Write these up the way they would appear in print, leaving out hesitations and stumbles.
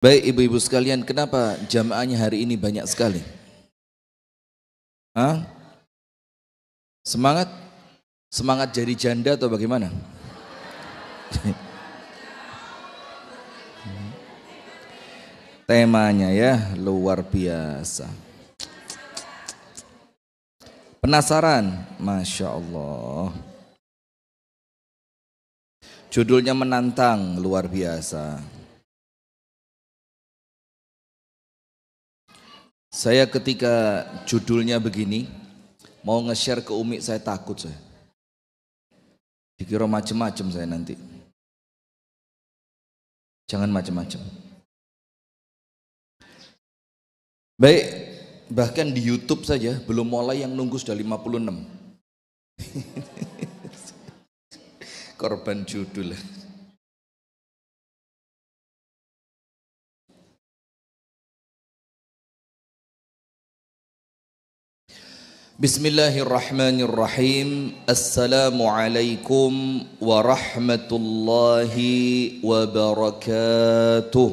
Baik ibu-ibu sekalian, kenapa jamaahnya hari ini banyak sekali? Hah? Semangat? Semangat jadi janda atau bagaimana? Temanya ya luar biasa. Penasaran? Masya Allah. Judulnya menantang, luar biasa. Saya ketika judulnya begini, mau nge-share ke Umi saya takut saya. Dikira macem-macem saya nanti. Jangan macem-macem. Baik, bahkan di YouTube saja belum mulai yang nunggu sudah 56. Korban judul. Bismillahirrahmanirrahim. Assalamualaikum warahmatullahi wabarakatuh.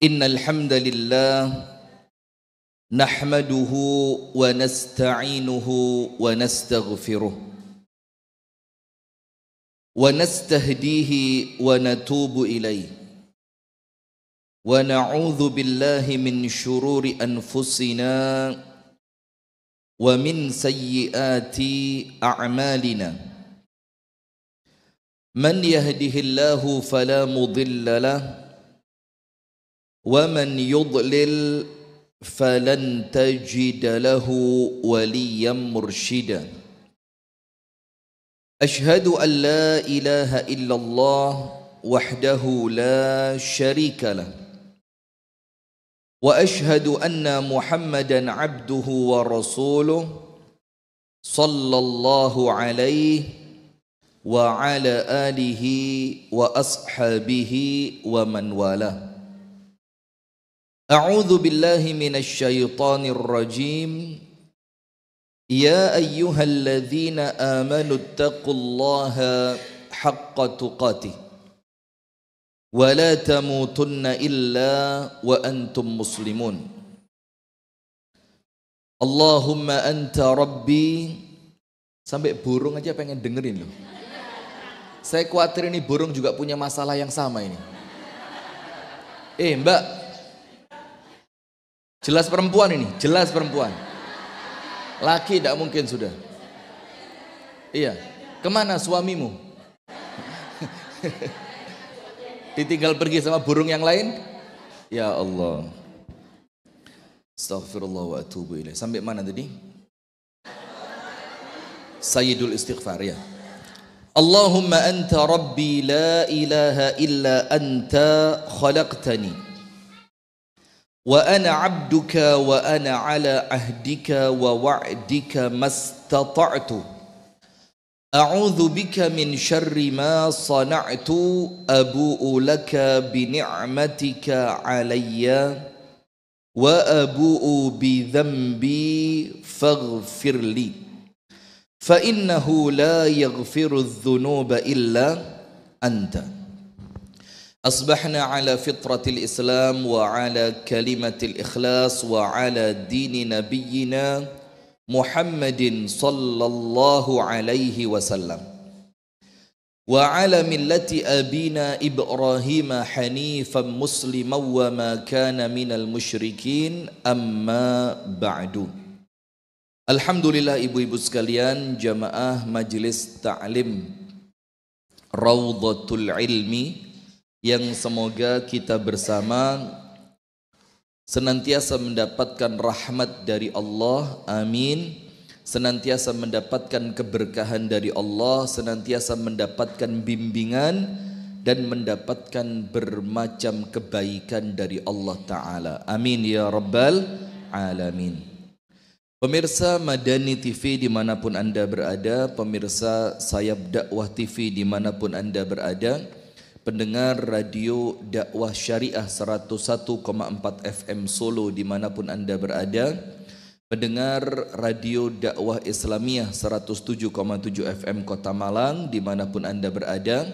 Innal hamdalillah nahmaduhu wa nasta'inuhu wa nastaghfiruh wa nastahdihi wa natubu ilaihi wa na'udzu billahi min syururi anfusina wa min sayyiati a'malina man yahdihillahu fala mudilla lahu wa man yudlil falan tajida lahu waliyan mursyida. Ashhadu an la ilaha illallah wahdahu la syarika lah wa ashhadu anna Muhammadan abduhu wa rasuluh sallallahu alaihi wa ala alihi wa ashabihi wa man walah. A'udzu billahi minasy syaithanir rajim. Ya ayyuhalladzina amanu taqullaha haqqa tuqatih wa la tamutunna illa wa antum muslimun. Allahumma anta rabbi. Sampai burung aja pengen dengerin loh. Saya khawatir ini burung juga punya masalah yang sama ini. Mbak, jelas perempuan ini, jelas perempuan. Laki tidak mungkin sudah. Iya, kemana suamimu? Ditinggal pergi sama burung yang lain? Ya Allah. Astaghfirullah wa atubu ilaih. Sampai mana tadi? Sayyidul istighfar ya. Allahumma anta rabbi la ilaha illa anta khalaqtani wa ana abduka wa ana ala ahdika wa wa'dika mastata'tu a'udzu bika min syarri ma sana'tu abu'u laka bi ni'matika alayya wa abu'u bi dhanbi faghfirli fa innahu la yaghfiru adh-dhunuba illa anta. أصبحنا على فطرة الإسلام وعلى كلمة الإخلاص وعلى دين نبينا محمد صلى الله عليه وسلم وعلى ملة أبينا إبراهيم حنيفا مسلما وما كان من المشركين أما بعد. Alhamdulillah ibu-ibu sekalian, jamaah majelis ta'lim Raudhatul Ilmi, yang semoga kita bersama senantiasa mendapatkan rahmat dari Allah, amin. Senantiasa mendapatkan keberkahan dari Allah, senantiasa mendapatkan bimbingan dan mendapatkan bermacam kebaikan dari Allah Ta'ala, amin ya rabbal alamin. Pemirsa Madani TV dimanapun anda berada, pemirsa Sayap Dakwah TV dimanapun anda berada, pendengar radio dakwah syariah 101,4 FM Solo dimanapun anda berada, pendengar Radio Dakwah Islamiyah 107,7 FM Kota Malang dimanapun Anda berada.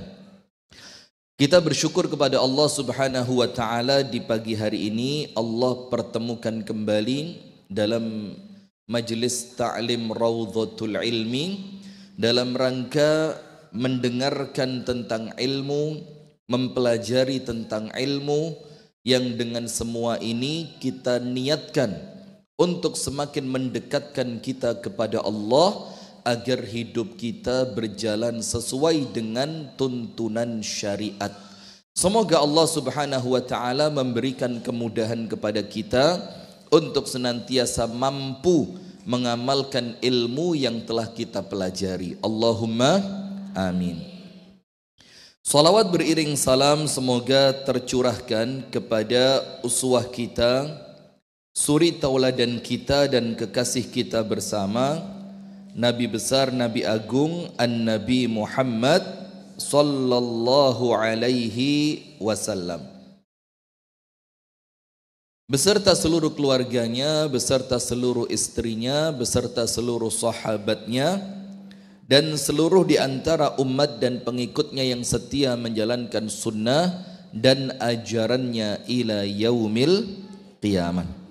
Kita bersyukur kepada Allah Subhanahu wa Ta'ala di pagi hari ini Allah pertemukan kembali dalam majelis ta'lim Raudhatul Ilmi dalam rangka mendengarkan tentang ilmu, mempelajari tentang ilmu yang dengan semua ini kita niatkan untuk semakin mendekatkan kita kepada Allah agar hidup kita berjalan sesuai dengan tuntunan syariat. Semoga Allah Subhanahu wa Ta'ala memberikan kemudahan kepada kita untuk senantiasa mampu mengamalkan ilmu yang telah kita pelajari. Allahumma amin. Salawat beriring salam semoga tercurahkan kepada uswah kita, suri tauladan kita dan kekasih kita bersama, Nabi besar, Nabi agung, An-Nabi Muhammad sallallahu alaihi wasallam, beserta seluruh keluarganya, beserta seluruh istrinya, beserta seluruh sahabatnya, dan seluruh di antara umat dan pengikutnya yang setia menjalankan sunnah dan ajarannya ila yaumil qiyamah.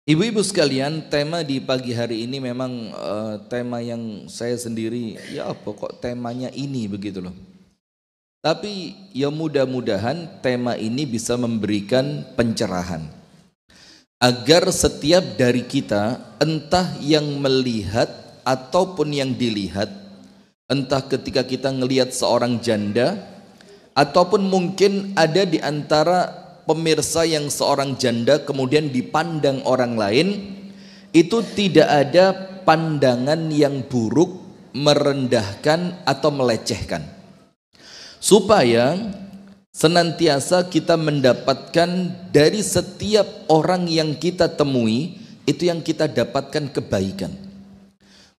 Ibu-ibu sekalian, tema di pagi hari ini memang tema yang saya sendiri, ya apa kok temanya ini begitu loh. Tapi ya mudah-mudahan tema ini bisa memberikan pencerahan agar setiap dari kita, entah yang melihat ataupun yang dilihat, entah ketika kita ngelihat seorang janda ataupun mungkin ada di antara pemirsa yang seorang janda kemudian dipandang orang lain, itu tidak ada pandangan yang buruk, merendahkan atau melecehkan, supaya senantiasa kita mendapatkan dari setiap orang yang kita temui itu yang kita dapatkan kebaikan,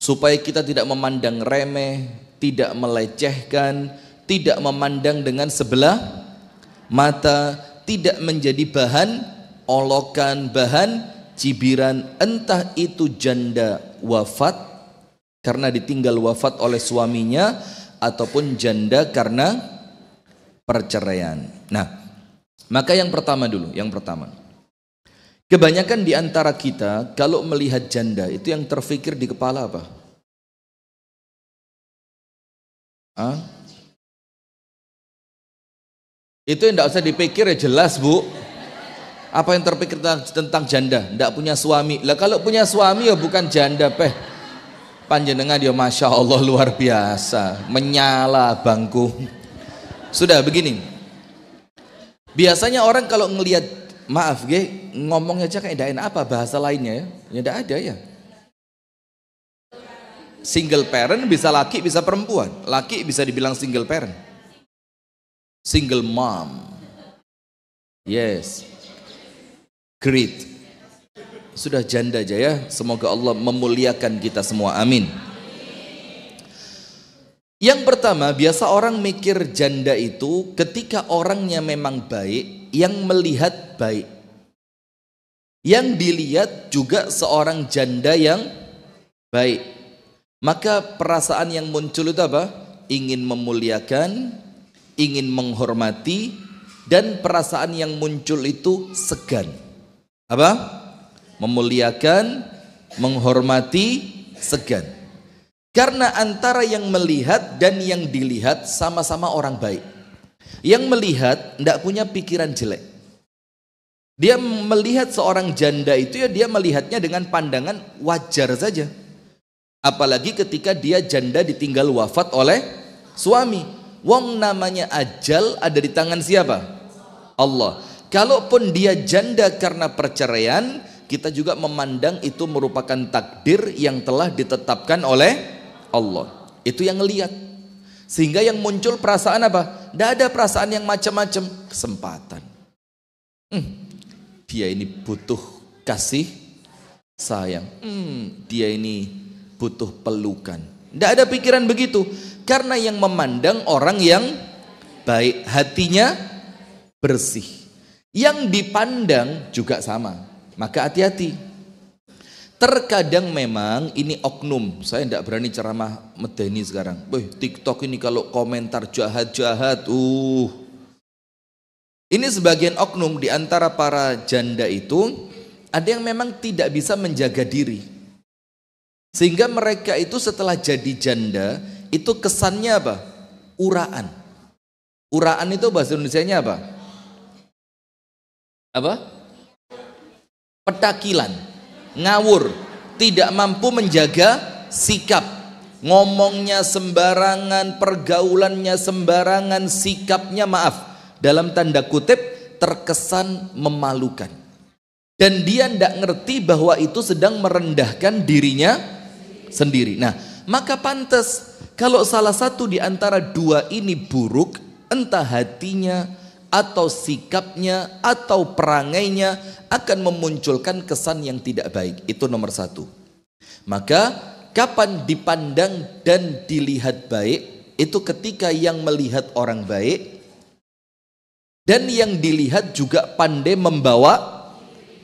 supaya kita tidak memandang remeh, tidak melecehkan, tidak memandang dengan sebelah mata, tidak menjadi bahan olokan, bahan cibiran, entah itu janda wafat karena ditinggal wafat oleh suaminya ataupun janda karena perceraian. Nah, maka yang pertama dulu, yang pertama, kebanyakan di antara kita kalau melihat janda itu yang terfikir di kepala apa? Itu yang tidak usah dipikir, ya jelas bu. Apa yang terpikir tentang janda? Tidak punya suami. Lah kalau punya suami ya bukan janda peh. Panjenengan ya masya Allah luar biasa, menyala bangku. Sudah begini. Biasanya orang kalau ngelihat, maaf ge, ngomongnya aja kayak tidak enak, apa bahasa lainnya ya? Ya tidak ada ya. Single parent bisa laki bisa perempuan. Laki bisa dibilang single parent. Single mom, yes, great, sudah janda aja ya. Semoga Allah memuliakan kita semua, amin. Yang pertama, biasa orang mikir janda itu ketika orangnya memang baik, yang melihat baik, yang dilihat juga seorang janda yang baik, maka perasaan yang muncul itu apa? Ingin memuliakan, ingin menghormati, dan perasaan yang muncul itu segan. Apa? Memuliakan, menghormati, segan. Karena antara yang melihat dan yang dilihat sama-sama orang baik. Yang melihat tidak punya pikiran jelek. Dia melihat seorang janda itu ya dia melihatnya dengan pandangan wajar saja. Apalagi ketika dia janda ditinggal wafat oleh suami. Wong namanya ajal ada di tangan siapa? Allah. Kalaupun dia janda karena perceraian, kita juga memandang itu merupakan takdir yang telah ditetapkan oleh Allah. Itu yang lihat. Sehingga yang muncul perasaan apa? Tidak ada perasaan yang macam-macam. Kesempatan. Dia ini butuh kasih sayang. Dia ini butuh pelukan. Tidak ada pikiran begitu. Karena yang memandang orang yang baik, hatinya bersih. Yang dipandang juga sama. Maka hati-hati. Terkadang memang ini oknum, saya tidak berani ceramah medeni sekarang. Wih, TikTok ini kalau komentar jahat-jahat, Ini sebagian oknum di antara para janda itu, ada yang memang tidak bisa menjaga diri. Sehingga mereka itu setelah jadi janda, itu kesannya apa? Uraan. Uraan itu bahasa Indonesianya apa? Apa? Petakilan, ngawur, tidak mampu menjaga sikap, ngomongnya sembarangan, pergaulannya sembarangan, sikapnya dalam tanda kutip terkesan memalukan, dan dia tidak ngerti bahwa itu sedang merendahkan dirinya sendiri. Nah, maka pantas kalau salah satu di antara dua ini buruk, entah hatinya atau sikapnya atau perangainya, akan memunculkan kesan yang tidak baik. Itu nomor satu. Maka kapan dipandang dan dilihat baik, itu ketika yang melihat orang baik dan yang dilihat juga pandai membawa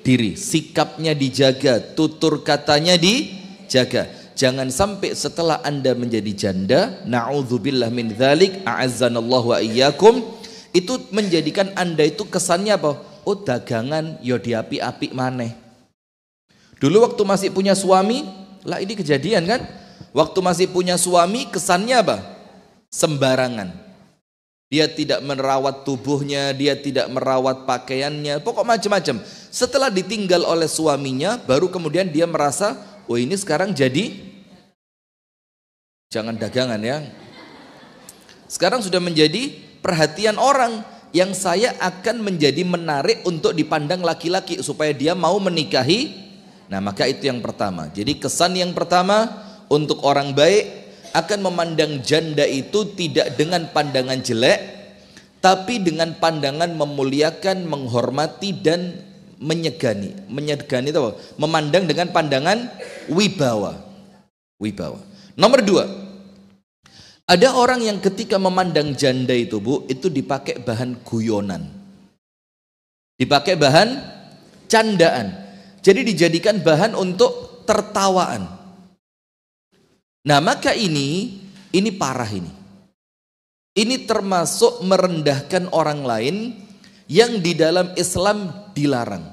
diri, sikapnya dijaga, tutur katanya dijaga. Jangan sampai setelah Anda menjadi janda, na'udzubillah min dzalik, a'azzanallahu wa iyyakum, itu menjadikan Anda itu kesannya apa? Oh, dagangan yo diapi-api maneh. Dulu waktu masih punya suami, lah ini kejadian kan? Waktu masih punya suami kesannya apa? Sembarangan. Dia tidak merawat tubuhnya, dia tidak merawat pakaiannya, pokok macam-macam. Setelah ditinggal oleh suaminya, baru kemudian dia merasa, oh ini sekarang jadi, jangan dagangan ya. Sekarang sudah menjadi perhatian orang, yang saya akan menjadi menarik untuk dipandang laki-laki supaya dia mau menikahi. Nah, maka itu yang pertama. Jadi kesan yang pertama untuk orang baik akan memandang janda itu tidak dengan pandangan jelek, tapi dengan pandangan memuliakan, menghormati dan menyegani. Menyegani itu apa? Memandang dengan pandangan wibawa. Wibawa. Nomor dua, ada orang yang ketika memandang janda itu, Bu, itu dipakai bahan guyonan, dipakai bahan candaan, jadi dijadikan bahan untuk tertawaan. Nah, maka ini parah ini. Ini termasuk merendahkan orang lain yang di dalam Islam dilarang.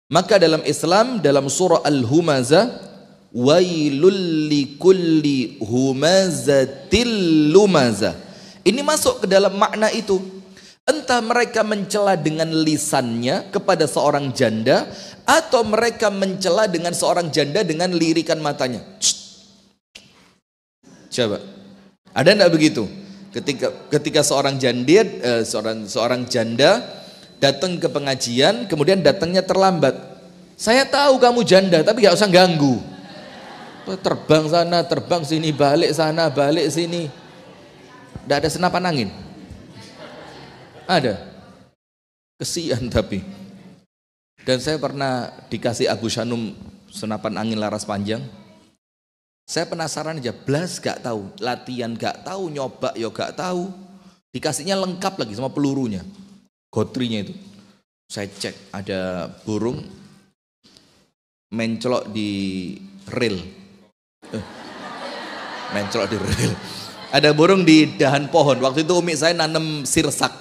Maka dalam Islam, dalam surah Al-Humazah, wailul likulli humazatil lumazah, ini masuk ke dalam makna itu. Entah mereka mencela dengan lisannya kepada seorang janda, atau mereka mencela dengan seorang janda dengan lirikan matanya. Coba, ada enggak begitu? Ketika seorang janda datang ke pengajian, kemudian datangnya terlambat. Saya tahu kamu janda, tapi gak usah ganggu. Terbang sana, terbang sini, balik sana, balik sini. Tidak ada senapan angin? Ada. Kesian tapi. Dan saya pernah dikasih Agus Shanum senapan angin laras panjang. Saya penasaran aja, blas gak tahu, latihan gak tahu, nyoba ya gak tahu. Dikasihnya lengkap lagi sama pelurunya, gotrinya itu. Saya cek, ada burung mencolok di rel. Mencolok di rel. Ada burung di dahan pohon. Waktu itu umi saya nanam sirsak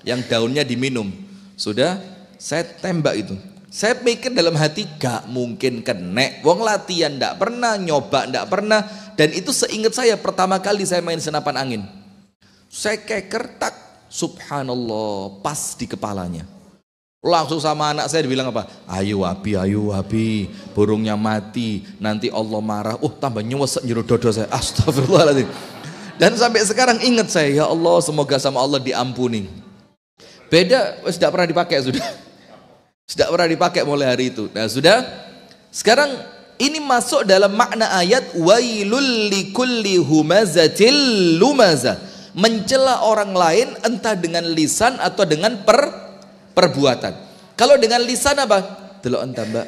yang daunnya diminum. Sudah, saya tembak itu. Saya pikir dalam hati gak mungkin kena, wong latihan ndak pernah, nyoba ndak pernah, dan itu seingat saya pertama kali saya main senapan angin. Saya keker tak, subhanallah, pas di kepalanya. Langsung sama anak saya dibilang apa? Ayo Abi, burungnya mati, nanti Allah marah. Tambah nyewesek nyuruh dodo saya. Astagfirullahaladzim. Dan sampai sekarang ingat saya, ya Allah, semoga sama Allah diampuni. Beda, sudah pernah dipakai sudah. Sudah pernah dipakai mulai hari itu. Nah, sudah. Sekarang ini masuk dalam makna ayat wailul likulli humazatil lumazah. Mencela orang lain entah dengan lisan atau dengan perbuatan. Kalau dengan lisan apa? Delok entah, Mbak.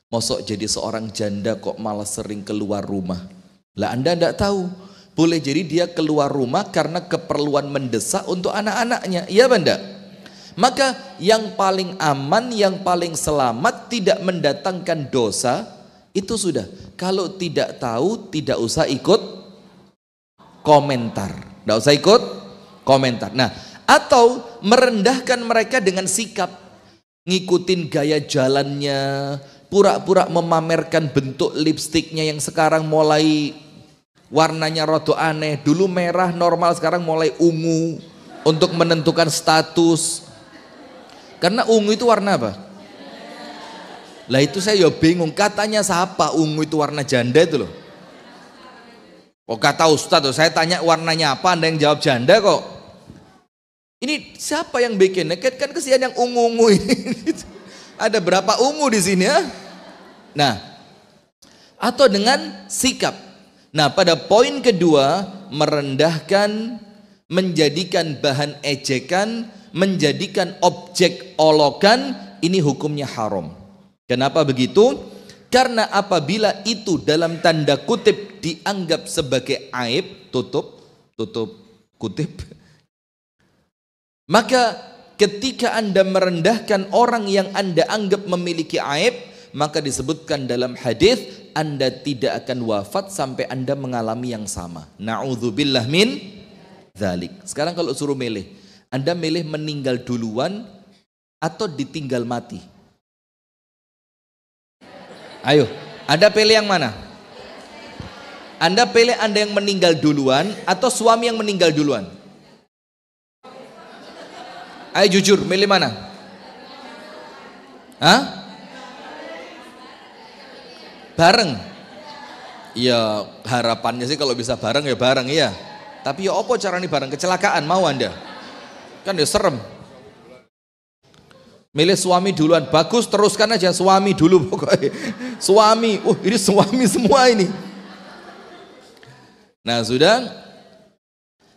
Mosok jadi seorang janda kok malah sering keluar rumah. Lah Anda enggak tahu. Boleh jadi dia keluar rumah karena keperluan mendesak untuk anak-anaknya. Iya, Banda? Maka yang paling aman, yang paling selamat, tidak mendatangkan dosa, itu sudah. Kalau tidak tahu, tidak usah ikut komentar. Tidak usah ikut komentar. Nah, atau merendahkan mereka dengan sikap, ngikutin gaya jalannya, pura-pura memamerkan bentuk lipstiknya yang sekarang mulai warnanya rada aneh. Dulu merah normal, sekarang mulai ungu untuk menentukan status. Karena ungu itu warna apa? Lah itu saya ya bingung, katanya siapa ungu itu warna janda itu loh. Oh kata Ustadz, saya tanya warnanya apa, Anda yang jawab janda kok. Ini siapa yang bikin? Kan kesian yang ungu-ungu ini. Ada berapa ungu di sini ya? Nah, atau dengan sikap. Nah, pada poin kedua, merendahkan, menjadikan bahan ejekan, menjadikan objek olokan, ini hukumnya haram. Kenapa begitu? Karena apabila itu dalam tanda kutip dianggap sebagai aib, tutup kutip, maka ketika Anda merendahkan orang yang Anda anggap memiliki aib, maka disebutkan dalam hadis, Anda tidak akan wafat sampai Anda mengalami yang sama. Na'udzubillah min dzalik. Sekarang kalau suruh milih, Anda milih meninggal duluan atau ditinggal mati? Ayo, Anda pilih yang mana? Anda pilih Anda yang meninggal duluan atau suami yang meninggal duluan? Ayo jujur, milih mana? Hah? Bareng? Ya harapannya sih kalau bisa bareng ya bareng ya. Tapi ya apa caranya bareng? Kecelakaan mau Anda? Kan ya serem. Milih suami duluan, bagus, teruskan aja suami dulu pokoknya. Suami, ini suami semua ini. Nah sudah.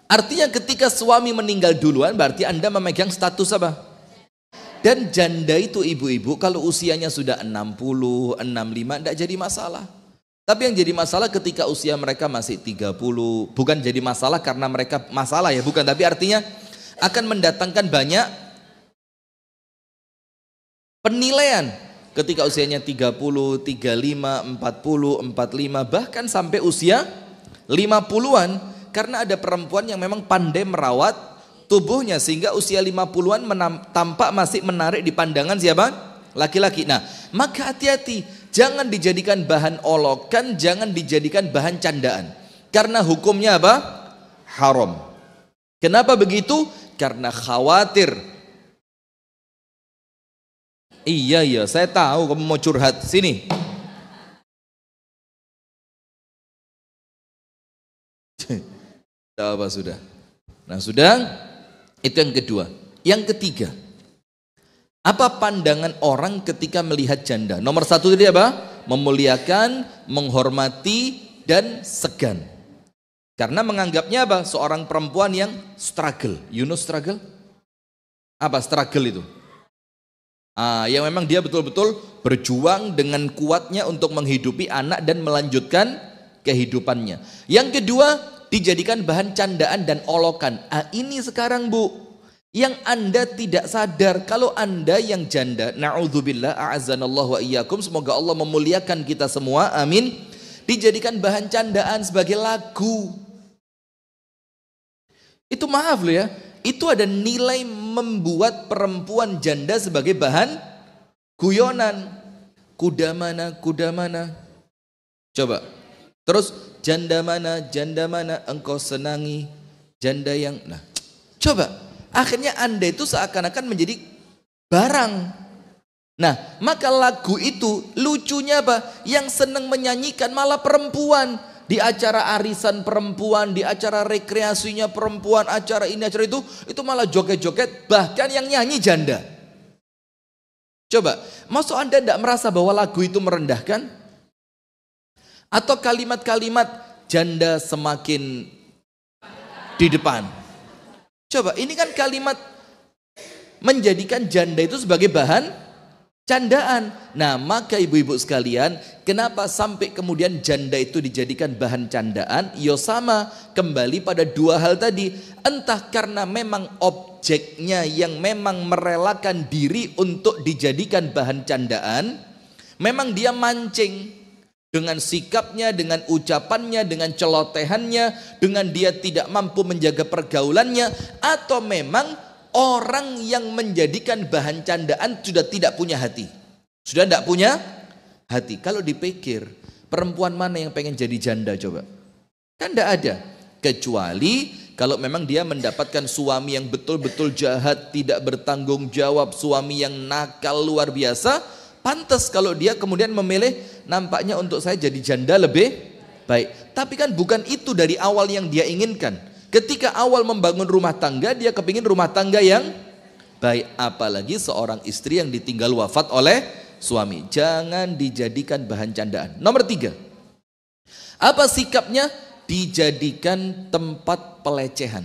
Artinya ketika suami meninggal duluan berarti Anda memegang status apa? Dan janda itu ibu-ibu kalau usianya sudah 60, 65 tidak jadi masalah. Tapi yang jadi masalah ketika usia mereka masih 30, bukan jadi masalah karena mereka masalah ya, bukan, tapi artinya akan mendatangkan banyak penilaian ketika usianya 30, 35, 40, 45, bahkan sampai usia 50-an. Karena ada perempuan yang memang pandai merawat tubuhnya sehingga usia 50-an tampak masih menarik di pandangan siapa? Laki-laki. Nah, maka hati-hati, jangan dijadikan bahan olokan, jangan dijadikan bahan candaan. Karena hukumnya apa? Haram. Kenapa begitu? Karena khawatir. Iya, saya tahu kamu mau curhat. Sini. Apa sudah? Nah sudah, itu yang kedua. Yang ketiga, apa pandangan orang ketika melihat janda? Nomor satu tadi apa? Memuliakan, menghormati, dan segan. Karena menganggapnya apa? Seorang perempuan yang struggle. You know struggle? Apa struggle itu? Yang memang dia betul-betul berjuang dengan kuatnya untuk menghidupi anak dan melanjutkan kehidupannya. Yang kedua, dijadikan bahan candaan dan olokan. Ini sekarang Bu, yang Anda tidak sadar kalau Anda yang janda, na'udzubillah, a'azzanallahu wa iyyakum, semoga Allah memuliakan kita semua, amin, dijadikan bahan candaan sebagai lagu. Itu maaf loh ya, itu ada nilai membuat perempuan janda sebagai bahan guyonan. Kuda mana, coba. Terus janda mana engkau senangi, janda yang, nah coba, akhirnya Anda itu seakan-akan menjadi barang. Nah maka lagu itu lucunya apa? Yang senang menyanyikan malah perempuan. Di acara arisan perempuan, di acara rekreasinya perempuan, acara ini acara itu malah joget-joget, bahkan yang nyanyi janda. Coba, maksud Anda tidak merasa bahwa lagu itu merendahkan? Atau kalimat-kalimat janda semakin di depan. Coba, ini kan kalimat menjadikan janda itu sebagai bahan candaan. Nah, maka ibu-ibu sekalian, kenapa sampai kemudian janda itu dijadikan bahan candaan? Ya sama, kembali pada dua hal tadi. Entah karena memang objeknya yang memang merelakan diri untuk dijadikan bahan candaan, memang dia mancing dengan sikapnya, dengan ucapannya, dengan celotehannya, dengan dia tidak mampu menjaga pergaulannya, atau memang orang yang menjadikan bahan candaan sudah tidak punya hati, sudah tidak punya hati. Kalau dipikir, perempuan mana yang pengen jadi janda coba? Kan tidak ada, kecuali kalau memang dia mendapatkan suami yang betul-betul jahat, tidak bertanggung jawab, suami yang nakal luar biasa, pantas kalau dia kemudian memilih nampaknya untuk saya jadi janda lebih baik. Tapi kan bukan itu dari awal yang dia inginkan. Ketika awal membangun rumah tangga, dia kepingin rumah tangga yang baik. Apalagi seorang istri yang ditinggal wafat oleh suami. Jangan dijadikan bahan candaan. Nomor 3. Apa sikapnya? Dijadikan tempat pelecehan,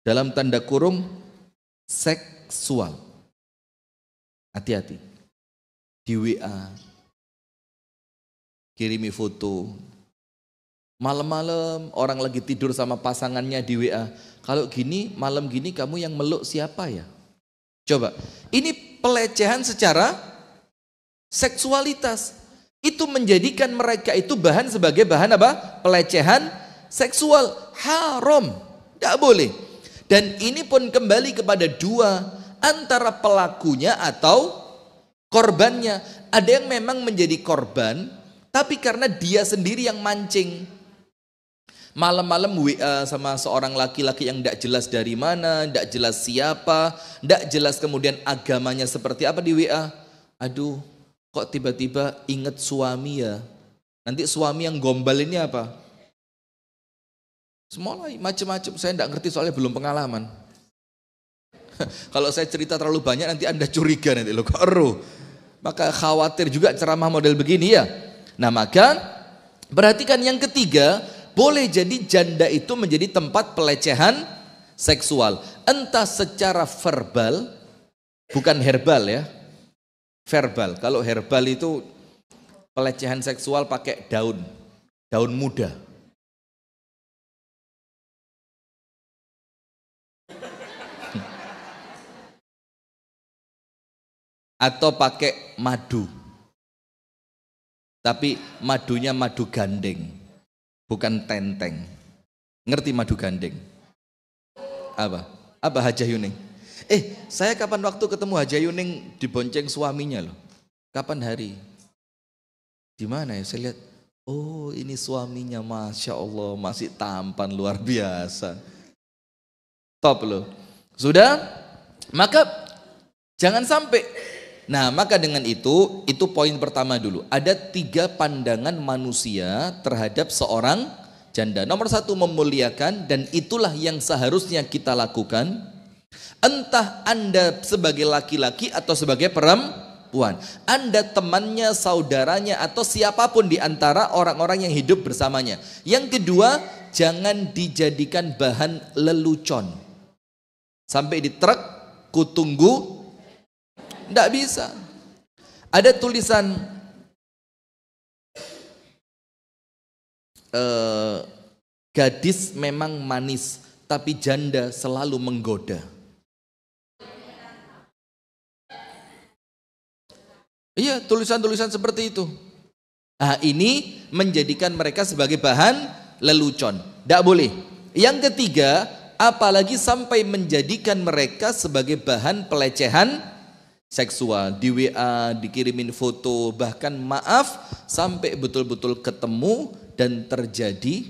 dalam tanda kurung seksual. Hati-hati. Di WA kirimi foto, malam-malam orang lagi tidur sama pasangannya di WA, kalau gini malam gini kamu yang meluk siapa ya? Coba, ini pelecehan secara seksualitas. Itu menjadikan mereka itu bahan sebagai bahan apa? Pelecehan seksual. Haram, tidak boleh. Dan ini pun kembali kepada dua, antara pelakunya atau korbannya. Ada yang memang menjadi korban, tapi karena dia sendiri yang mancing. Malam-malam WA sama seorang laki-laki yang tidak jelas dari mana, tidak jelas siapa, tidak jelas kemudian agamanya seperti apa di WA. Aduh, kok tiba-tiba ingat suami ya? Nanti suami yang gombal ini apa? Semua macam-macam, saya tidak ngerti soalnya belum pengalaman. Kalau saya cerita terlalu banyak nanti Anda curiga nanti loh, kok eruh. Maka khawatir juga ceramah model begini ya. Nah maka perhatikan yang ketiga, boleh jadi janda itu menjadi tempat pelecehan seksual. Entah secara verbal, bukan herbal ya. Verbal, kalau herbal itu pelecehan seksual pakai daun muda. Atau pakai madu. Tapi madunya madu gandeng, bukan tenteng. Ngerti madu gandeng? Apa? Apa Hajah Yuning? Saya kapan waktu ketemu Hajah Yuning dibonceng suaminya loh. Kapan hari? Di mana ya? Saya lihat, oh ini suaminya, Masya Allah, masih tampan luar biasa. Top loh. Sudah? Maka jangan sampai. Nah maka dengan itu poin pertama dulu. Ada 3 pandangan manusia terhadap seorang janda. Nomor 1, memuliakan, dan itulah yang seharusnya kita lakukan. Entah Anda sebagai laki-laki atau sebagai perempuan, Anda temannya, saudaranya, atau siapapun di antara orang-orang yang hidup bersamanya. Yang kedua, jangan dijadikan bahan lelucon. Sampai di truk, kutunggu, tidak bisa. Ada tulisan gadis memang manis, tapi janda selalu menggoda. Iya, tulisan-tulisan seperti itu. Nah, ini menjadikan mereka sebagai bahan lelucon. Tidak boleh. Yang ketiga, apalagi sampai menjadikan mereka sebagai bahan pelecehan seksual. Di WA, dikirimin foto, bahkan maaf, sampai betul-betul ketemu dan terjadi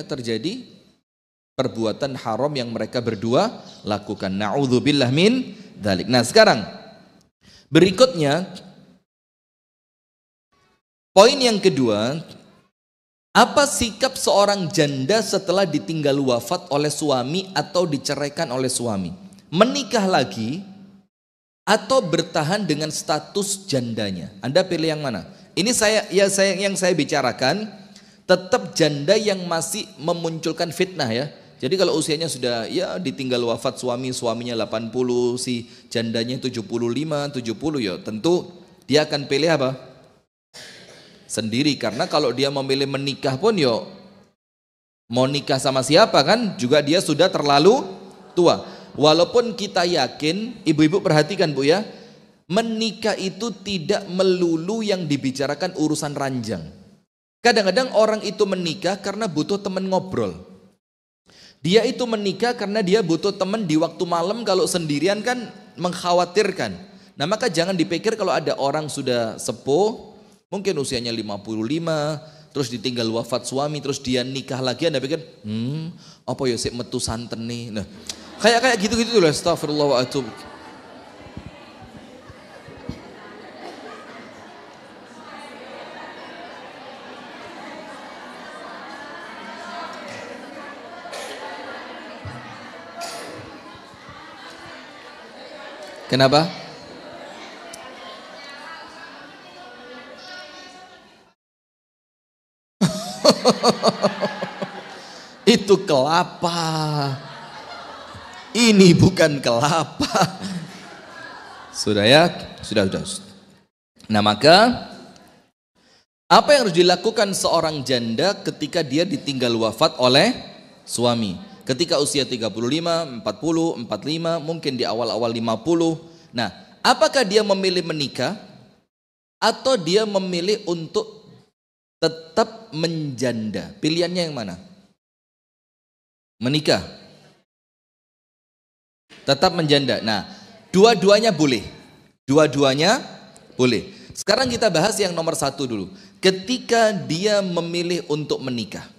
terjadi perbuatan haram yang mereka berdua lakukan. Na'udzubillah min dzalik. Nah sekarang berikutnya, poin yang kedua, apa sikap seorang janda setelah ditinggal wafat oleh suami atau diceraikan oleh suami? Menikah lagi atau bertahan dengan status jandanya? Anda pilih yang mana? Ini yang saya bicarakan tetap janda yang masih memunculkan fitnah ya. Jadi kalau usianya sudah ya ditinggal wafat suaminya 80, si jandanya 75, 70 ya tentu dia akan pilih apa? Sendiri, karena kalau dia memilih menikah pun yo Mau nikah sama siapa kan? Juga dia sudah terlalu tua. Walaupun kita yakin, ibu-ibu perhatikan Bu ya, menikah itu tidak melulu yang dibicarakan urusan ranjang. Kadang-kadang orang itu menikah karena butuh teman ngobrol. Dia itu menikah karena dia butuh teman di waktu malam, kalau sendirian kan mengkhawatirkan. Nah maka jangan dipikir kalau ada orang sudah sepuh, mungkin usianya 55, terus ditinggal wafat suami, terus dia nikah lagi, Anda pikir, apa ya sik metu santen nih. Nah, kayak gitu-gitu loh, astagfirullah wa atubu. Kenapa? Itu kelapa. Ini bukan kelapa. Sudah ya? Sudah. Nah maka apa yang harus dilakukan seorang janda ketika dia ditinggal wafat oleh suami? Ketika usia 35, 40, 45, mungkin di awal-awal 50. Nah, apakah dia memilih menikah atau dia memilih untuk tetap menjanda? Pilihannya yang mana? Menikah. Tetap menjanda. Nah, dua-duanya boleh. Dua-duanya boleh. Sekarang kita bahas yang nomor 1 dulu. Ketika dia memilih untuk menikah.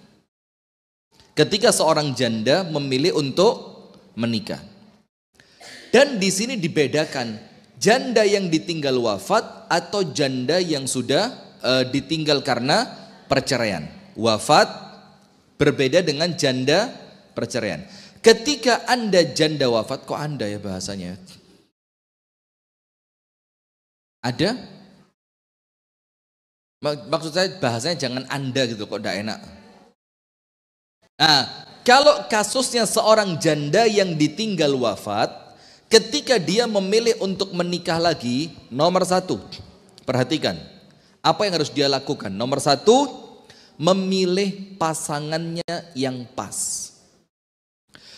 Ketika seorang janda memilih untuk menikah. Dan di sini dibedakan janda yang ditinggal wafat atau janda yang sudah ditinggal karena perceraian. Wafat berbeda dengan janda perceraian. Ketika Anda janda wafat, kok Anda ya bahasanya? Ada? Maksud saya bahasanya jangan Anda gitu, kok tidak enak. Nah, kalau kasusnya seorang janda yang ditinggal wafat, ketika dia memilih untuk menikah lagi, nomor 1, perhatikan, apa yang harus dia lakukan? Nomor 1, memilih pasangannya yang pas.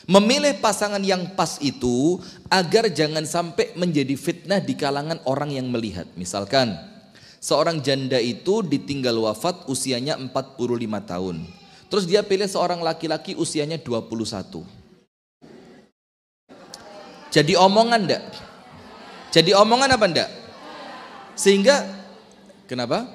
Memilih pasangan yang pas itu agar jangan sampai menjadi fitnah di kalangan orang yang melihat. Misalkan, seorang janda itu ditinggal wafat usianya 45 tahun. Terus dia pilih seorang laki-laki usianya 21. Jadi omongan enggak? Jadi omongan apa enggak? Sehingga, kenapa?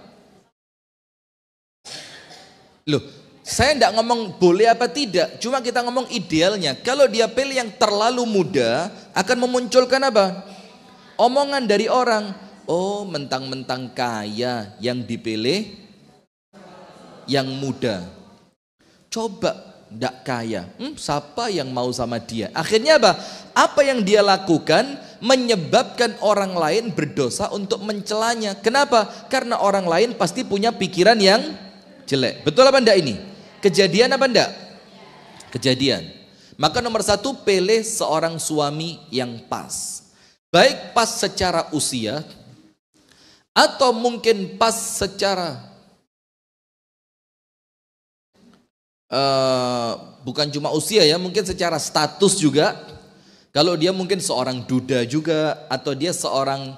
Loh, saya enggak ngomong boleh apa tidak, cuma kita ngomong idealnya. Kalau dia pilih yang terlalu muda, akan memunculkan apa? Omongan dari orang, oh mentang-mentang kaya yang dipilih yang muda. Coba ndak kaya, siapa yang mau sama dia? Akhirnya apa? Apa yang dia lakukan menyebabkan orang lain berdosa untuk mencelanya. Kenapa? Karena orang lain pasti punya pikiran yang jelek. Betul apa ndak ini? Kejadian apa ndak? Kejadian. Maka nomor 1, pilih seorang suami yang pas. Baik pas secara usia atau mungkin pas secara bukan cuma usia ya, mungkin secara status juga. Kalau dia mungkin seorang duda juga, atau dia seorang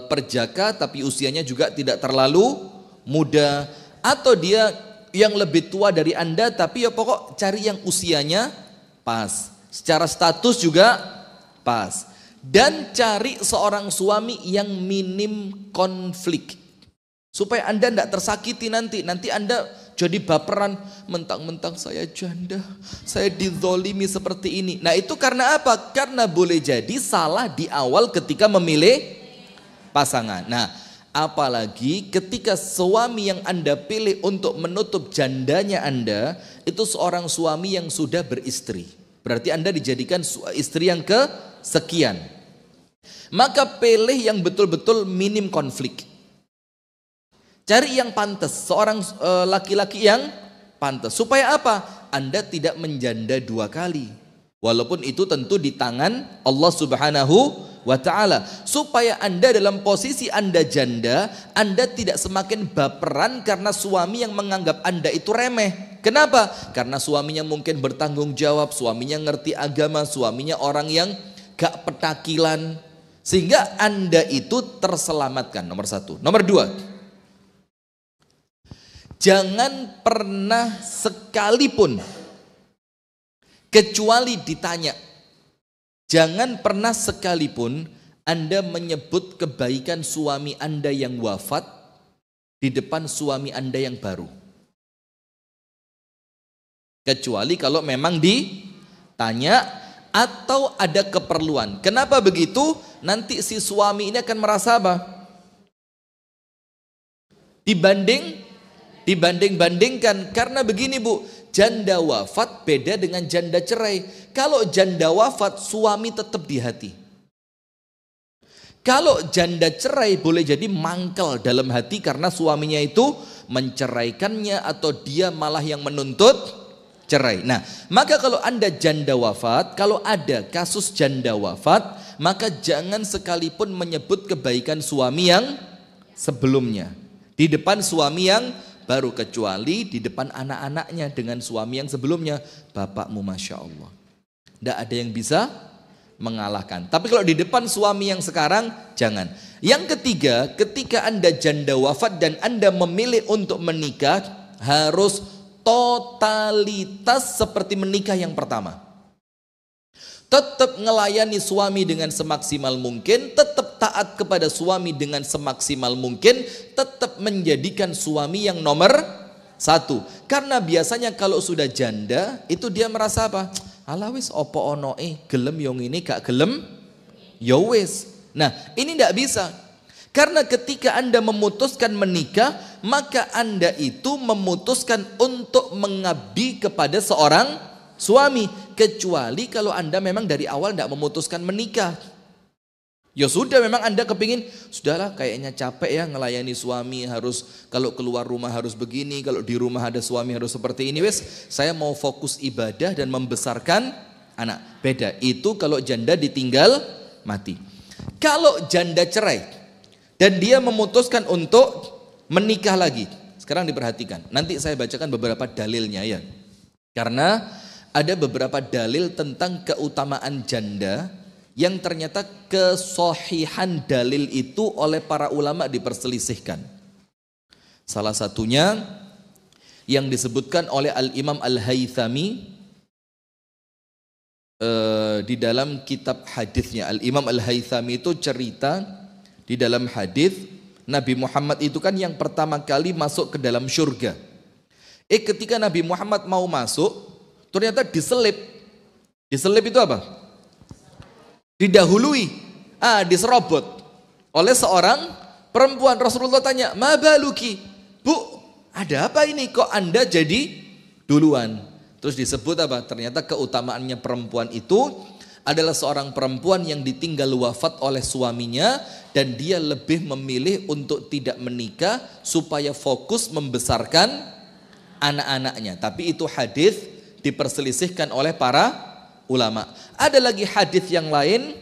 perjaka tapi usianya juga tidak terlalu muda, atau dia yang lebih tua dari Anda tapi ya pokok cari yang usianya pas, secara status juga pas, dan cari seorang suami yang minim konflik supaya Anda tidak tersakiti nanti Anda jadi baperan, mentang-mentang saya janda, saya dizolimi seperti ini. Nah itu karena apa? Karena boleh jadi salah di awal ketika memilih pasangan. Nah apalagi ketika suami yang Anda pilih untuk menutup jandanya Anda, itu seorang suami yang sudah beristri. Berarti Anda dijadikan istri yang kesekian. Maka pilih yang betul-betul minim konflik. Cari yang pantas, seorang laki-laki yang pantas. Supaya apa? Anda tidak menjanda 2 kali. Walaupun itu tentu di tangan Allah Subhanahu wa ta'ala. Supaya Anda dalam posisi Anda janda, Anda tidak semakin baperan karena suami yang menganggap Anda itu remeh. Kenapa? Karena suaminya mungkin bertanggung jawab, suaminya ngerti agama, suaminya orang yang gak petakilan. Sehingga Anda itu terselamatkan, nomor satu. Nomor dua, jangan pernah sekalipun, kecuali ditanya, jangan pernah sekalipun Anda menyebut kebaikan suami Anda yang wafat di depan suami Anda yang baru. Kecuali kalau memang ditanya atau ada keperluan. Kenapa begitu? Nanti si suami ini akan merasa apa? Dibanding-bandingkan. Karena begini Bu, janda wafat beda dengan janda cerai. Kalau janda wafat, suami tetap di hati. Kalau janda cerai boleh jadi mangkel dalam hati karena suaminya itu menceraikannya atau dia malah yang menuntut cerai. Nah, maka kalau Anda janda wafat, kalau ada kasus janda wafat, maka jangan sekalipun menyebut kebaikan suami yang sebelumnya di depan suami yang baru, kecuali di depan anak-anaknya dengan suami yang sebelumnya. Bapakmu Masya Allah, tidak ada yang bisa mengalahkan. Tapi kalau di depan suami yang sekarang, jangan. Yang ketiga, ketika Anda janda wafat dan Anda memilih untuk menikah, harus totalitas seperti menikah yang pertama. Tetap melayani suami dengan semaksimal mungkin, tetap taat kepada suami dengan semaksimal mungkin, tetap menjadikan suami yang nomor satu. Karena biasanya kalau sudah janda, itu dia merasa apa? Ala wis opo ono gelem yang ini gak gelem ya wis. Nah, ini tidak bisa. Karena ketika Anda memutuskan menikah, maka Anda itu memutuskan untuk mengabdi kepada seorang suami. Kecuali kalau Anda memang dari awal tidak memutuskan menikah. Ya sudah, memang Anda kepingin, sudahlah kayaknya capek ya ngelayani suami, harus kalau keluar rumah harus begini, kalau di rumah ada suami harus seperti ini, wes saya mau fokus ibadah dan membesarkan anak. Beda, itu kalau janda ditinggal mati. Kalau janda cerai dan dia memutuskan untuk menikah lagi, sekarang diperhatikan, nanti saya bacakan beberapa dalilnya ya. Karena ada beberapa dalil tentang keutamaan janda yang ternyata kesohihan dalil itu oleh para ulama diperselisihkan. Salah satunya yang disebutkan oleh Al-Imam Al-Haythami di dalam kitab hadisnya. Al-Imam Al-Haythami itu cerita di dalam hadis, Nabi Muhammad itu kan yang pertama kali masuk ke dalam surga. Ketika Nabi Muhammad mau masuk, ternyata diselip. Diselip itu apa? Didahului, diserobot oleh seorang perempuan. Rasulullah tanya, "Ma baluki?" Bu, ada apa ini kok Anda jadi duluan? Terus disebut apa? Ternyata keutamaannya perempuan itu adalah seorang perempuan yang ditinggal wafat oleh suaminya dan dia lebih memilih untuk tidak menikah supaya fokus membesarkan anak-anaknya. Tapi itu hadis diperselisihkan oleh para ulama. Ada lagi hadis yang lain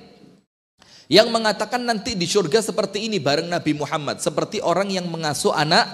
yang mengatakan nanti di surga seperti ini bareng Nabi Muhammad, seperti orang yang mengasuh anak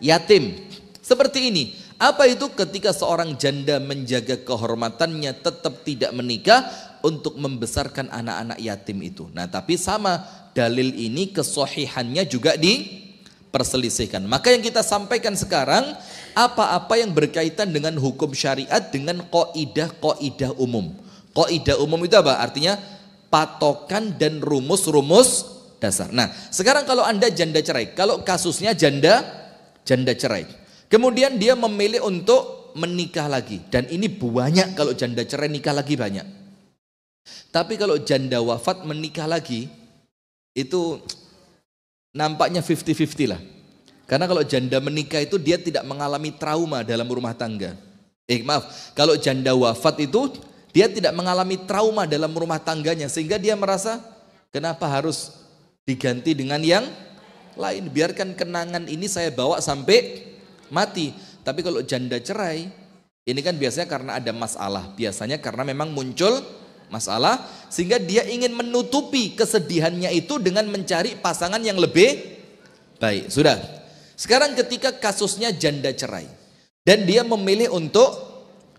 yatim. Seperti ini. Apa itu? Ketika seorang janda menjaga kehormatannya tetap tidak menikah untuk membesarkan anak-anak yatim itu. Nah, tapi sama dalil ini kesohihannya juga diperselisihkan. Maka yang kita sampaikan sekarang, apa-apa yang berkaitan dengan hukum syariat dengan kaidah umum. Kaidah umum itu apa? Artinya patokan dan rumus-rumus dasar. Nah, sekarang kalau Anda janda cerai, kalau kasusnya janda cerai, kemudian dia memilih untuk menikah lagi, dan ini banyak kalau janda cerai nikah lagi banyak. Tapi kalau janda wafat menikah lagi, itu nampaknya 50-50 lah. Karena kalau janda menikah itu dia tidak mengalami trauma dalam rumah tangga. Kalau janda wafat itu dia tidak mengalami trauma dalam rumah tangganya, sehingga dia merasa kenapa harus diganti dengan yang lain, biarkan kenangan ini saya bawa sampai mati. Tapi kalau janda cerai, Ini kan biasanya karena ada masalah, biasanya karena memang muncul masalah sehingga dia ingin menutupi kesedihannya itu dengan mencari pasangan yang lebih baik. Sudah. Sekarang ketika kasusnya janda cerai dan dia memilih untuk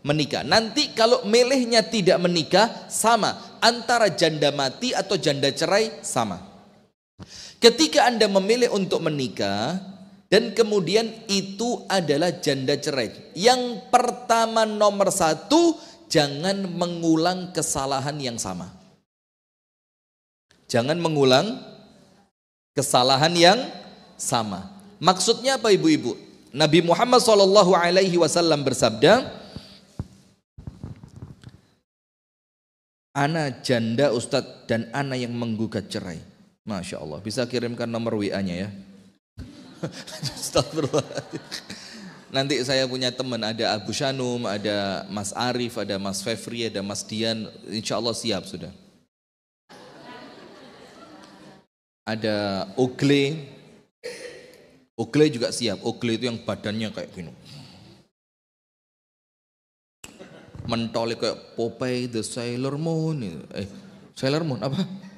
menikah. Nanti kalau milihnya tidak menikah sama, antara janda mati atau janda cerai sama. Ketika Anda memilih untuk menikah dan kemudian itu adalah janda cerai, yang pertama nomor satu, jangan mengulang kesalahan yang sama. Jangan mengulang kesalahan yang sama. Maksudnya apa ibu-ibu? Nabi Muhammad SAW bersabda, ana janda Ustadz dan ana yang menggugat cerai. Masya Allah, bisa kirimkan nomor WA-nya ya. Astagfirullahaladzim. Nanti saya punya teman, ada Abu Shanum, ada Mas Arif, ada Mas Fevri, ada Mas Dian, insya Allah siap sudah. Ada Ogle juga siap. Ogle itu yang badannya kayak gini, mentolnya kayak Popeye the Sailor Moon. Sailor Moon apa?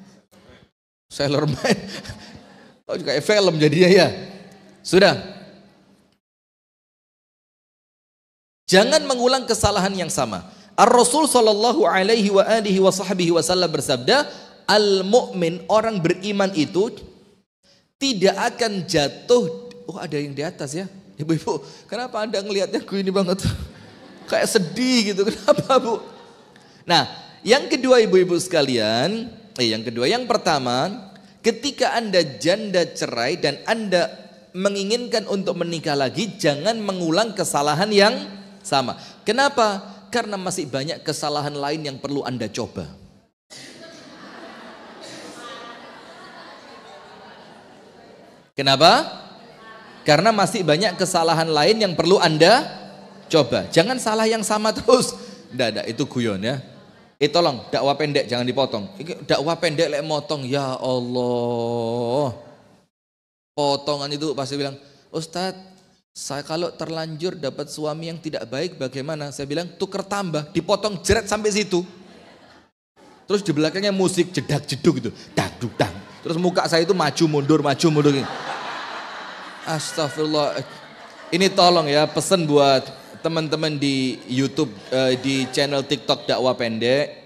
Sailor Man. Oh, kayak film jadinya ya. Sudah. Jangan mengulang kesalahan yang sama. Ar-Rasul sallallahu alaihi wasallam bersabda, al-mu'min, orang beriman itu tidak akan jatuh. Oh, ada yang di atas ya. Ibu-ibu, kenapa Anda ngelihatnya gue ini banget? Kayak sedih gitu. Kenapa, Bu? Nah, yang kedua ibu-ibu sekalian, yang pertama, ketika Anda janda cerai dan Anda menginginkan untuk menikah lagi, jangan mengulang kesalahan yang sama. Kenapa? Karena masih banyak kesalahan lain yang perlu Anda coba. Kenapa? Karena masih banyak kesalahan lain yang perlu Anda coba. Jangan salah yang sama terus. Nggak, itu guyon ya. Tolong, dakwah pendek jangan dipotong. Dakwah pendek lek motong, ya Allah. Potongan itu pasti bilang, Ustadz, saya kalau terlanjur dapat suami yang tidak baik bagaimana? Saya bilang, tuker tambah, dipotong jeret sampai situ. Terus di belakangnya musik jedak jeduk gitu, dak duk dang. Terus muka saya itu maju mundur. Astagfirullah. Ini tolong ya, pesan buat teman-teman di YouTube, di channel TikTok dakwah pendek.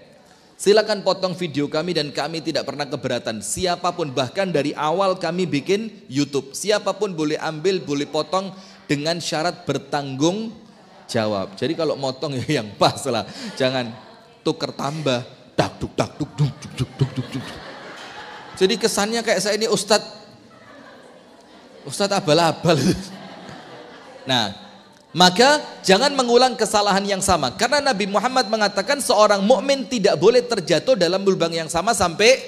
Silakan potong video kami dan kami tidak pernah keberatan. Siapapun, bahkan dari awal kami bikin YouTube, siapapun boleh ambil, boleh potong dengan syarat bertanggung jawab. Jadi kalau motong ya yang pas lah, jangan tuker tambah, dak duk. Jadi kesannya kayak saya ini Ustadz abal-abal. Nah, maka jangan mengulang kesalahan yang sama. Karena Nabi Muhammad mengatakan seorang mukmin tidak boleh terjatuh dalam lubang yang sama sampai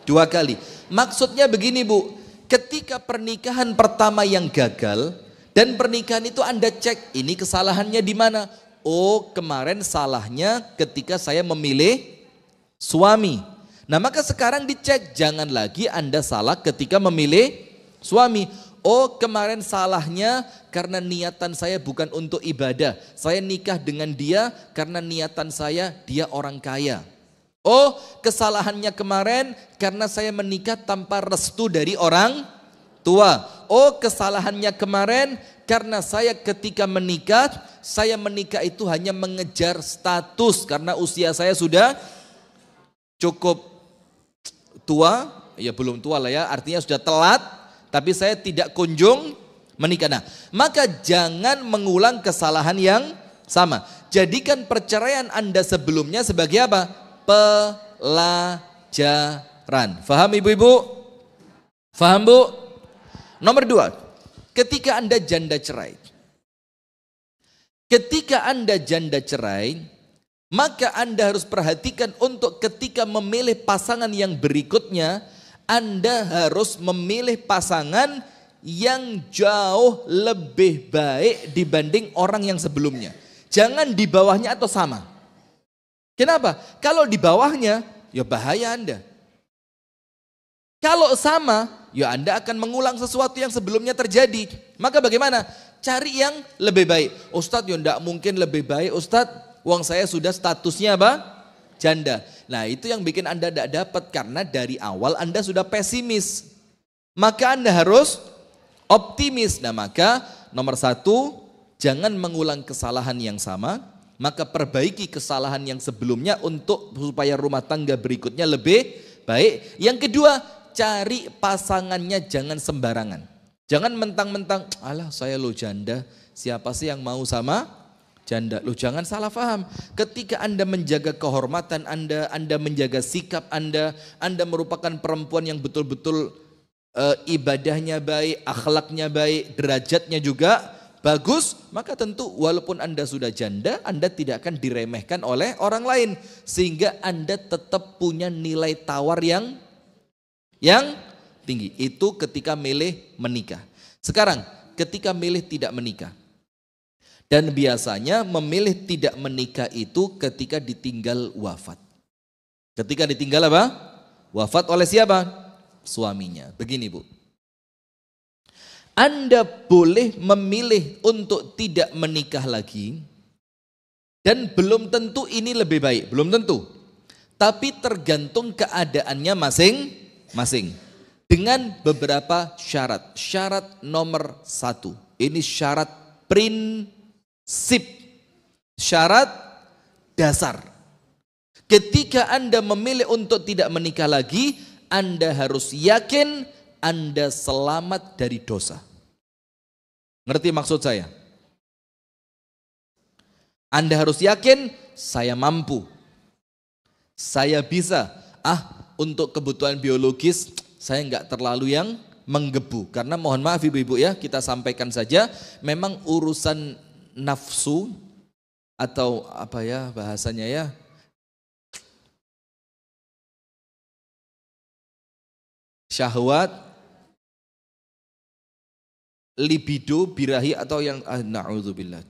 2 kali. Maksudnya begini Bu, ketika pernikahan pertama yang gagal dan pernikahan itu Anda cek ini kesalahannya di mana? Oh, kemarin salahnya ketika saya memilih suami. Nah, maka sekarang dicek, jangan lagi Anda salah ketika memilih suami. Oh, kemarin salahnya karena niatan saya bukan untuk ibadah. Saya nikah dengan dia karena niatan saya dia orang kaya. Oh, kesalahannya kemarin karena saya menikah tanpa restu dari orang tua. Oh, kesalahannya kemarin karena saya ketika menikah, saya menikah itu hanya mengejar status karena usia saya sudah cukup tua, ya belum tua lah ya, artinya sudah telat. Tapi saya tidak kunjung menikah. Nah, maka jangan mengulang kesalahan yang sama. Jadikan perceraian Anda sebelumnya sebagai apa? Pelajaran. Faham ibu-ibu? Faham Bu? Nomor 2, ketika Anda janda cerai. Ketika Anda janda cerai, maka Anda harus perhatikan untuk ketika memilih pasangan yang berikutnya, Anda harus memilih pasangan yang jauh lebih baik dibanding orang yang sebelumnya. Jangan di bawahnya atau sama. Kenapa? Kalau di bawahnya, ya bahaya Anda. Kalau sama, ya Anda akan mengulang sesuatu yang sebelumnya terjadi. Maka bagaimana? cari yang lebih baik. Ustadz ya enggak mungkin lebih baik Ustadz, uang saya sudah statusnya apa? Janda. Nah itu yang bikin Anda tidak dapat karena dari awal Anda sudah pesimis. Maka Anda harus optimis. Nah maka nomor satu, jangan mengulang kesalahan yang sama. Maka perbaiki kesalahan yang sebelumnya untuk supaya rumah tangga berikutnya lebih baik. Yang kedua, cari pasangannya jangan sembarangan. Jangan mentang-mentang, alah saya lo janda, siapa sih yang mau sama janda? Lo jangan salah paham. Ketika Anda menjaga kehormatan Anda menjaga sikap Anda merupakan perempuan yang betul-betul ibadahnya baik, akhlaknya baik, derajatnya juga bagus, maka tentu walaupun Anda sudah janda, Anda tidak akan diremehkan oleh orang lain. Sehingga Anda tetap punya nilai tawar yang tinggi. Itu ketika milih menikah. Sekarang ketika milih tidak menikah. Dan biasanya memilih tidak menikah itu ketika ditinggal wafat. Ketika ditinggal apa? Wafat oleh siapa? Suaminya. Begini Bu. Anda boleh memilih untuk tidak menikah lagi dan belum tentu ini lebih baik, belum tentu. Tapi tergantung keadaannya masing-masing. Dengan beberapa syarat. Syarat nomor 1, ini syarat prinsip, syarat dasar. Ketika Anda memilih untuk tidak menikah lagi, Anda harus yakin Anda selamat dari dosa. Ngerti maksud saya? Anda harus yakin saya mampu. Saya bisa. Untuk kebutuhan biologis saya enggak terlalu yang menggebu. Karena mohon maaf ibu-ibu ya, kita sampaikan saja memang urusan nafsu atau apa ya bahasanya ya, syahwat, libido, birahi atau yang na'udzubillah.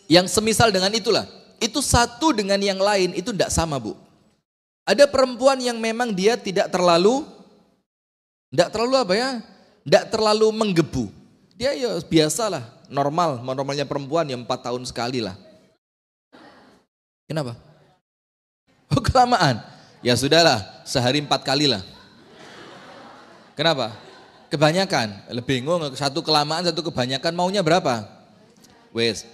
Yang semisal dengan itulah, itu satu dengan yang lain itu tidak sama Bu. Ada perempuan yang memang dia tidak terlalu apa ya, tidak terlalu menggebu. Dia ya biasalah, normalnya perempuan ya 4 tahun sekali lah. Kenapa? Oh kelamaan. Ya sudahlah, sehari 4 kali lah. Kenapa? Kebanyakan. Lebih bingung, satu kelamaan, satu kebanyakan, maunya berapa? Wes.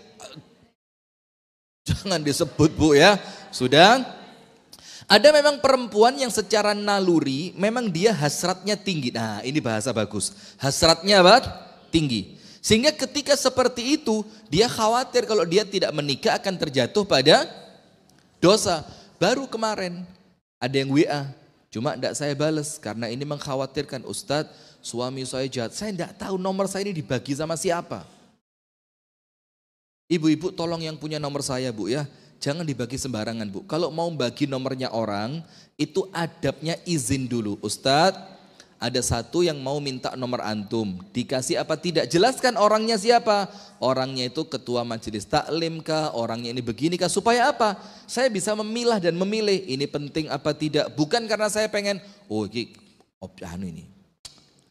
Jangan disebut Bu ya. Sudah. Ada memang perempuan yang secara naluri memang dia hasratnya tinggi. Nah, ini bahasa bagus. Hasratnya apa? Tinggi. Sehingga ketika seperti itu, dia khawatir kalau dia tidak menikah akan terjatuh pada dosa. Baru kemarin ada yang WA, cuma tidak saya balas karena ini mengkhawatirkan. Ustadz, suami saya jahat, saya tidak tahu nomor saya ini dibagi sama siapa. Ibu-ibu tolong yang punya nomor saya Bu ya, jangan dibagi sembarangan Bu. Kalau mau bagi nomornya orang, itu adabnya izin dulu. Ustadz, ada satu yang mau minta nomor antum, dikasih apa tidak? Jelaskan orangnya siapa. Orangnya itu ketua majelis taklim kah, orangnya ini begini kah, supaya apa? Saya bisa memilah dan memilih, ini penting apa tidak. Bukan karena saya pengen, ini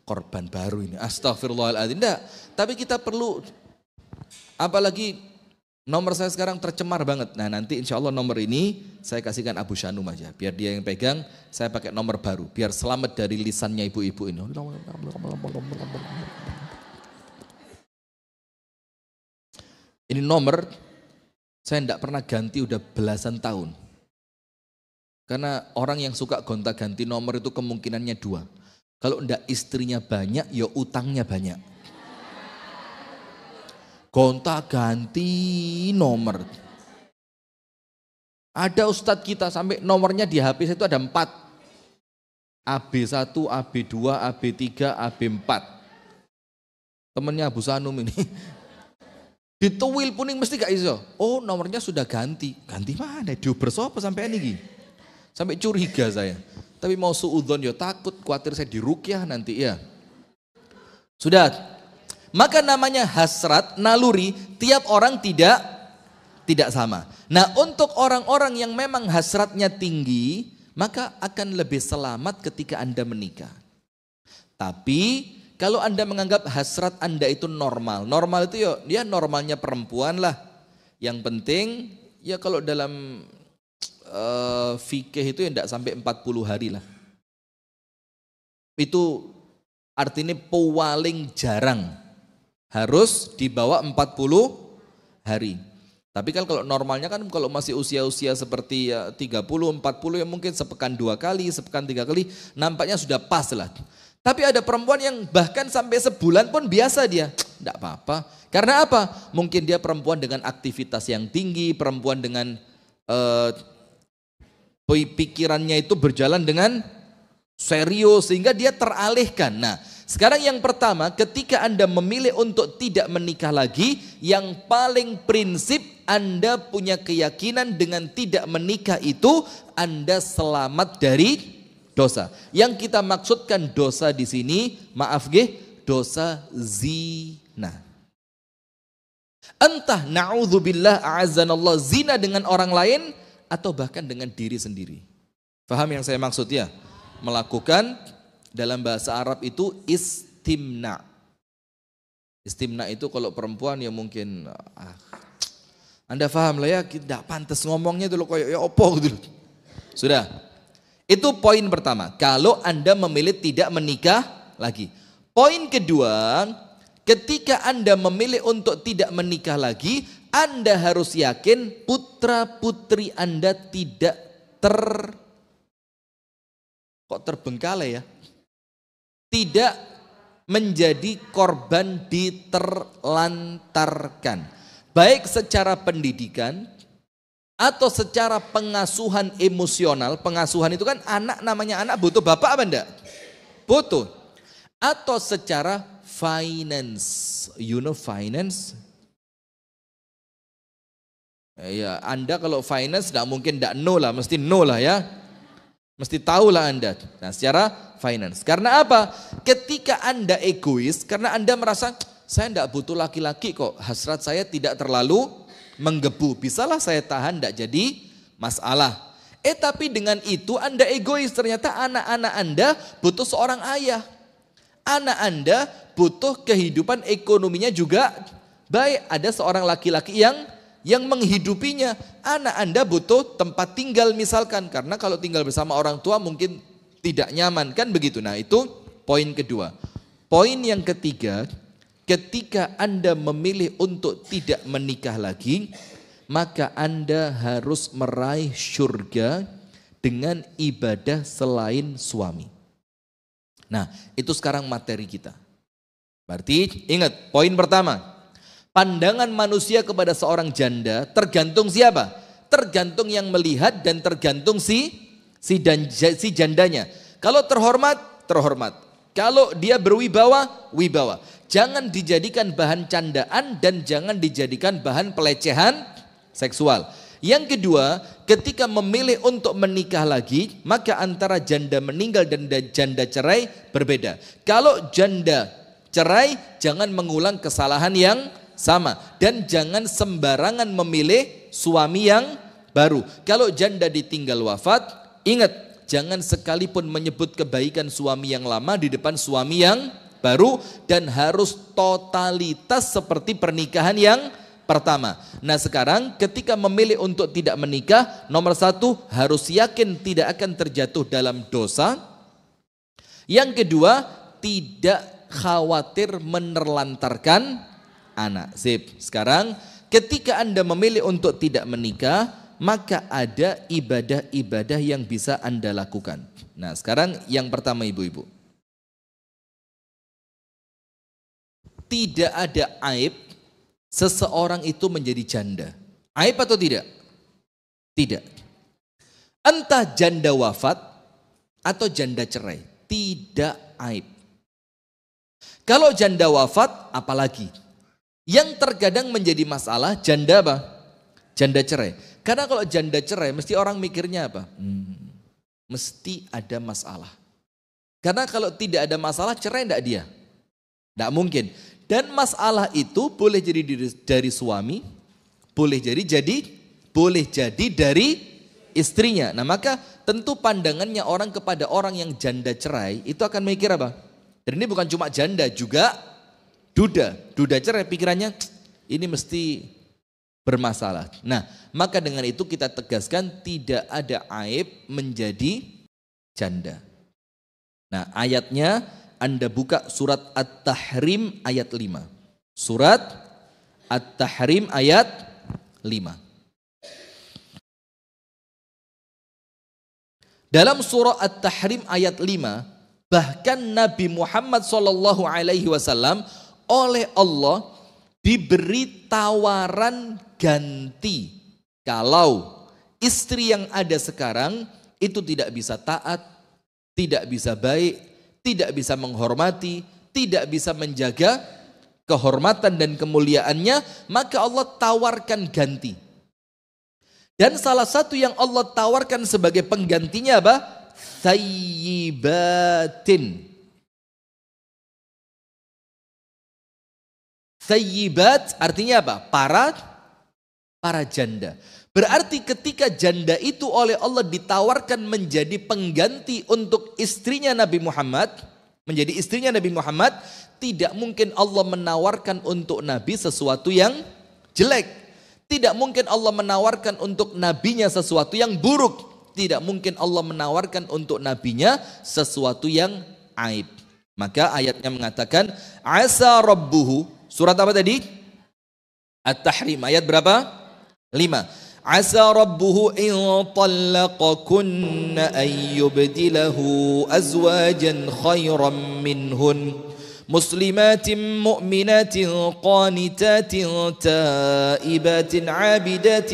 korban baru ini, astagfirullahaladzim. Tidak, tapi kita perlu, apalagi nomor saya sekarang tercemar banget. Nah nanti insya Allah nomor ini saya kasihkan Abu Shanum aja. Biar dia yang pegang, saya pakai nomor baru. Biar selamat dari lisannya ibu-ibu ini. Ini nomor, saya tidak pernah ganti udah belasan tahun. Karena orang yang suka gonta-ganti nomor itu kemungkinannya 2. Kalau tidak istrinya banyak, ya utangnya banyak. Gonta-ganti nomor. Ada ustadz kita sampai nomornya di HP itu ada 4. AB1, AB2, AB3, AB4. Temennya Abu Sanum ini. Dituwil puning mesti gak iso. Oh nomornya sudah ganti. Ganti mana? Diuber sopo sampai ini. Sampai curiga saya. Tapi mau suudzon ya takut, khawatir saya dirukyah nanti ya. Sudah. Maka namanya hasrat, naluri, tiap orang tidak sama. Nah untuk orang-orang yang memang hasratnya tinggi, maka akan lebih selamat ketika Anda menikah. Tapi kalau Anda menganggap hasrat Anda itu normal, normal itu ya normalnya perempuan lah. Yang penting ya kalau dalam fikih itu ya tidak sampai 40 hari lah. Itu artinya paling jarang harus di bawah 40 hari. Tapi kan kalau normalnya kan kalau masih usia-usia seperti ya 30, 40 ya mungkin sepekan 2 kali, sepekan 3 kali nampaknya sudah pas lah. Tapi ada perempuan yang bahkan sampai sebulan pun biasa dia, tidak apa-apa. Karena apa? Mungkin dia perempuan dengan aktivitas yang tinggi, perempuan dengan pikirannya itu berjalan dengan serius sehingga dia teralihkan. Nah, sekarang yang pertama, ketika Anda memilih untuk tidak menikah lagi, yang paling prinsip Anda punya keyakinan dengan tidak menikah itu Anda selamat dari dosa. Yang kita maksudkan dosa di sini, maaf dosa zina. Entah na'udzubillah a'azzanallah zina dengan orang lain atau bahkan dengan diri sendiri. Paham yang saya maksud ya? Melakukan dalam bahasa Arab itu istimna. Istimna itu kalau perempuan ya mungkin Anda paham lah ya, tidak pantas ngomongnya itu loh kayak ya opo gitu. Sudah. Itu poin pertama. Kalau Anda memilih tidak menikah lagi. Poin kedua, ketika Anda memilih untuk tidak menikah lagi, Anda harus yakin putra putri Anda tidak terbengkalai ya. Tidak menjadi korban diterlantarkan. Baik secara pendidikan atau secara pengasuhan emosional. Pengasuhan itu kan anak, namanya anak butuh bapak apa enggak? Butuh. Atau secara finance. You know finance? Ya, Anda kalau finance enggak mungkin enggak know lah, mesti know lah ya. Mesti tahulah Anda. Nah, secara finance. Karena apa? Ketika Anda egois, karena Anda merasa saya enggak butuh laki-laki kok. Hasrat saya tidak terlalu menggebu. Bisalah saya tahan, enggak jadi masalah. Tapi dengan itu Anda egois. Ternyata anak-anak Anda butuh seorang ayah. Anak Anda butuh kehidupan ekonominya juga baik. Ada seorang laki-laki yang menghidupinya. Anak Anda butuh tempat tinggal misalkan, karena kalau tinggal bersama orang tua mungkin tidak nyaman kan begitu. Nah, itu poin kedua. Poin yang ketiga, ketika Anda memilih untuk tidak menikah lagi, maka Anda harus meraih surga dengan ibadah selain suami. Nah, itu sekarang materi kita. Berarti ingat poin pertama, pandangan manusia kepada seorang janda tergantung siapa? Tergantung yang melihat dan tergantung si jandanya. Kalau terhormat, terhormat. Kalau dia berwibawa, wibawa. Jangan dijadikan bahan candaan dan jangan dijadikan bahan pelecehan seksual. Yang kedua, ketika memilih untuk menikah lagi, maka antara janda meninggal dan janda cerai berbeda. Kalau janda cerai, jangan mengulang kesalahan yang sama. Dan jangan sembarangan memilih suami yang baru. Kalau janda ditinggal wafat, ingat, jangan sekalipun menyebut kebaikan suami yang lama di depan suami yang baru. Dan harus totalitas seperti pernikahan yang pertama. Nah, sekarang ketika memilih untuk tidak menikah, nomor satu harus yakin tidak akan terjatuh dalam dosa. Yang kedua, tidak khawatir menerlantarkan anak. Sip. Sekarang ketika Anda memilih untuk tidak menikah, maka ada ibadah-ibadah yang bisa Anda lakukan. Nah, sekarang yang pertama ibu-ibu. Tidak ada aib seseorang itu menjadi janda. Aib atau tidak? Tidak. Entah janda wafat atau janda cerai, tidak aib. Kalau janda wafat, apalagi? Yang terkadang menjadi masalah janda apa? Janda cerai. Karena kalau janda cerai, mesti orang mikirnya apa? Mesti ada masalah. Karena kalau tidak ada masalah, cerai enggak dia? Enggak mungkin. Dan masalah itu boleh jadi dari suami, boleh jadi dari istrinya. Nah maka tentu pandangannya orang kepada orang yang janda cerai itu akan mikir apa? Dan ini bukan cuma janda, juga duda. Duda cerai pikirannya ini mesti bermasalah. Nah maka dengan itu kita tegaskan tidak ada aib menjadi janda. Nah ayatnya Anda buka surat At-Tahrim ayat 5. Surat At-Tahrim ayat 5. Dalam surah At-Tahrim ayat 5, bahkan Nabi Muhammad SAW oleh Allah diberi tawaran ganti. Kalau istri yang ada sekarang itu tidak bisa taat, tidak bisa baik, tidak bisa menghormati, tidak bisa menjaga kehormatan dan kemuliaannya, maka Allah tawarkan ganti. Dan salah satu yang Allah tawarkan sebagai penggantinya apa? Thayyibatin. Thayyibat artinya apa? Para janda. Berarti ketika janda itu oleh Allah ditawarkan menjadi pengganti untuk istrinya Nabi Muhammad, menjadi istrinya Nabi Muhammad, tidak mungkin Allah menawarkan untuk Nabi sesuatu yang jelek. Tidak mungkin Allah menawarkan untuk nabinya sesuatu yang buruk. Tidak mungkin Allah menawarkan untuk nabinya sesuatu yang aib. Maka ayatnya mengatakan asa rabbuhu. Surat apa tadi? At-Tahrim ayat berapa? 5. Asa rabbuhu in talaqakunna ayyubdilahu azwajan khairan minhun. مسلمات مؤمنات قانتات تائبات عابدات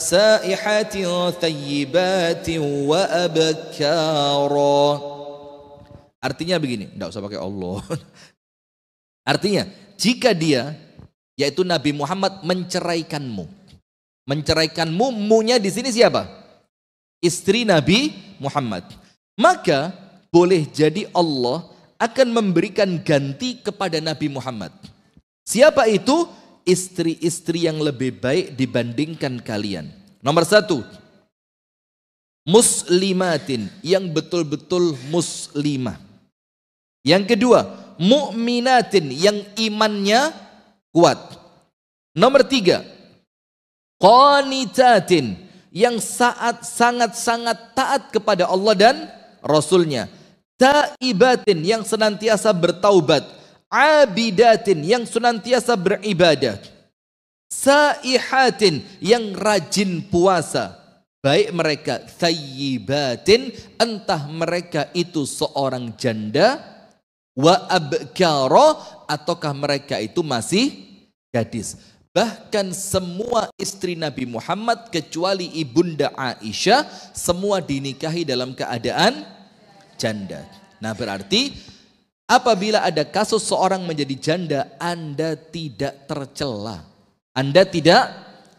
سائحات ثيبات وأبكارا. Artinya begini, enggak usah pakai Allah. Artinya jika dia, yaitu Nabi Muhammad menceraikanmu, munya di sini siapa? Istri Nabi Muhammad. Maka boleh jadi Allah akan memberikan ganti kepada Nabi Muhammad. Siapa itu? Istri-istri yang lebih baik dibandingkan kalian. Nomor 1, muslimatin, yang betul-betul muslimah. Yang kedua, mu'minatin, yang imannya kuat. Nomor 3, qanitatin, yang sangat-sangat taat kepada Allah dan Rasulnya. Taibatin, yang senantiasa bertaubat. Abidatin, yang senantiasa beribadah. Saihatin, yang rajin puasa. Baik mereka thayyibatin, entah mereka itu seorang janda, wa abkara, ataukah mereka itu masih gadis. Bahkan semua istri Nabi Muhammad kecuali ibunda Aisyah semua dinikahi dalam keadaan janda. Nah berarti apabila ada kasus seorang menjadi janda, Anda tidak tercela. Anda tidak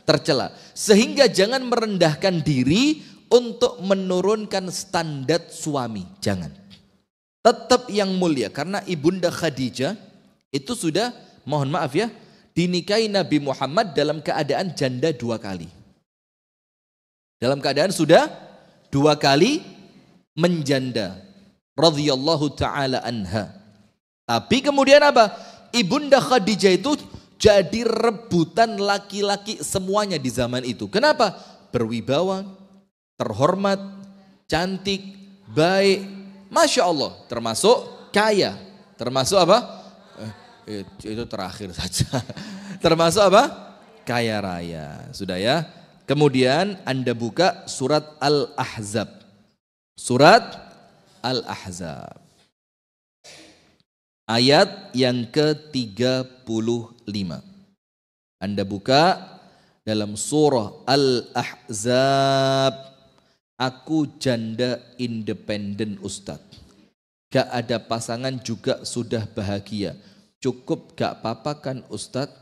tercela. Sehingga jangan merendahkan diri untuk menurunkan standar suami. Jangan. Tetap yang mulia. Karena ibunda Khadijah itu sudah, mohon maaf ya, dinikahi Nabi Muhammad dalam keadaan janda 2 kali. Dalam keadaan sudah 2 kali menjanda. Radhiyallahu ta'ala anha. Tapi kemudian apa? Ibunda Khadijah itu jadi rebutan laki-laki semuanya di zaman itu. Kenapa? Berwibawa, terhormat, cantik, baik. Masya Allah. Termasuk kaya. Termasuk apa? Itu terakhir saja. Termasuk apa? Kaya raya. Sudah ya. Kemudian Anda buka surat Al-Ahzab. Surat Al-Ahzab. Ayat yang ke-35. Anda buka dalam surah Al-Ahzab. Aku janda independen Ustadz. Gak ada pasangan juga sudah bahagia. Cukup gak apa-apa kan Ustadz?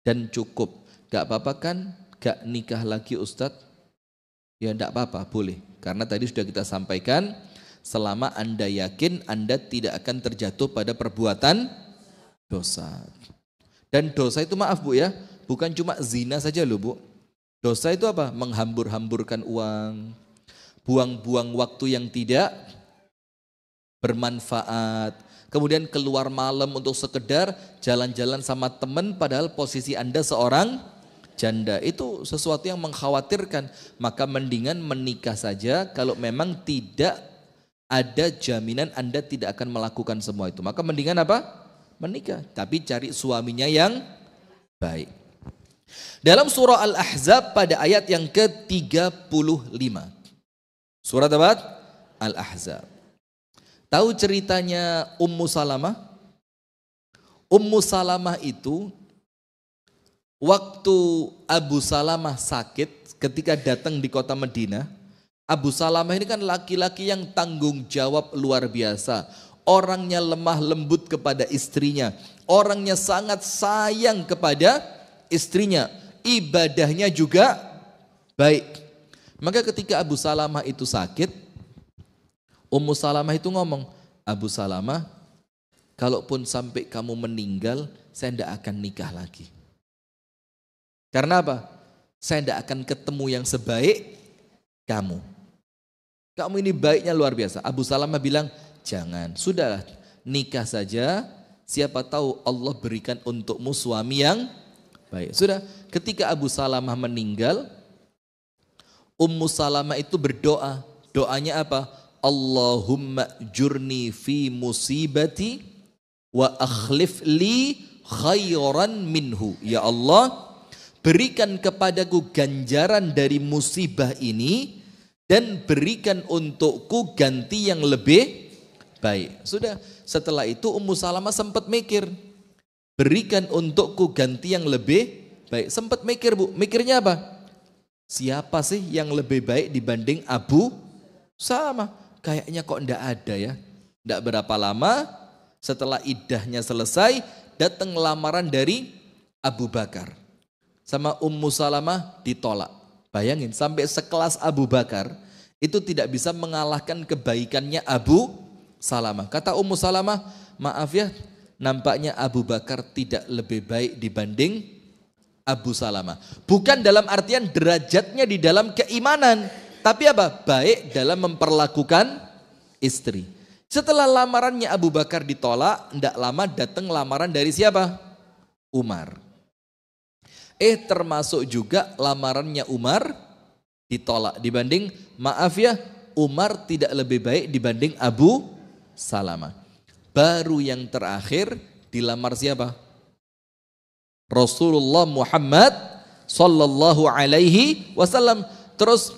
Dan cukup gak apa-apa kan gak nikah lagi Ustadz? Ya enggak apa-apa, boleh. Karena tadi sudah kita sampaikan, selama Anda yakin Anda tidak akan terjatuh pada perbuatan dosa. Dan dosa itu maaf Bu ya, bukan cuma zina saja loh Bu. Dosa itu apa? Menghambur-hamburkan uang, buang-buang waktu yang tidak bermanfaat, kemudian keluar malam untuk sekedar jalan-jalan sama teman padahal posisi Anda seorang janda. Itu sesuatu yang mengkhawatirkan. Maka mendingan menikah saja kalau memang tidak ada jaminan Anda tidak akan melakukan semua itu. Maka mendingan apa? Menikah. Tapi cari suaminya yang baik. Dalam surah Al-Ahzab pada ayat yang ke-35. Surat apa? Al-Ahzab. Tahu ceritanya Ummu Salamah? Ummu Salamah itu waktu Abu Salamah sakit ketika datang di kota Madinah. Abu Salamah ini kan laki-laki yang tanggung jawab luar biasa. Orangnya lemah lembut kepada istrinya. Orangnya sangat sayang kepada istrinya. Ibadahnya juga baik. Maka ketika Abu Salamah itu sakit, Ummu Salamah itu ngomong, Abu Salamah, kalaupun sampai kamu meninggal, saya tidak akan nikah lagi. Karena apa? Saya tidak akan ketemu yang sebaik kamu. Kamu ini baiknya luar biasa. Abu Salamah bilang, jangan, sudahlah, nikah saja, siapa tahu Allah berikan untukmu suami yang baik. Sudah, ketika Abu Salamah meninggal, Ummu Salamah itu berdoa. Doanya apa? Allahumma jurni fi musibati wa akhlif li khairan minhu. Ya Allah, berikan kepadaku ganjaran dari musibah ini dan berikan untukku ganti yang lebih baik. Sudah, setelah itu Ummu Salamah sempat mikir, berikan untukku ganti yang lebih baik. Sempat mikir, Bu. Mikirnya apa? Siapa sih yang lebih baik dibanding Abu Salamah? Kayaknya kok enggak ada ya. Enggak berapa lama setelah iddahnya selesai, datang lamaran dari Abu Bakar. Sama Ummu Salamah ditolak. Bayangin, sampai sekelas Abu Bakar itu tidak bisa mengalahkan kebaikannya Abu Salamah. Kata Ummu Salamah, maaf ya, nampaknya Abu Bakar tidak lebih baik dibanding Abu Salamah. Bukan dalam artian derajatnya di dalam keimanan, tapi apa? Baik dalam memperlakukan istri. Setelah lamarannya Abu Bakar ditolak, tidak lama datang lamaran dari siapa? Umar. Termasuk juga lamarannya Umar ditolak dibanding, maaf ya, Umar tidak lebih baik dibanding Abu Salamah. Baru yang terakhir dilamar siapa? Rasulullah Muhammad sallallahu alaihi wasallam. Terus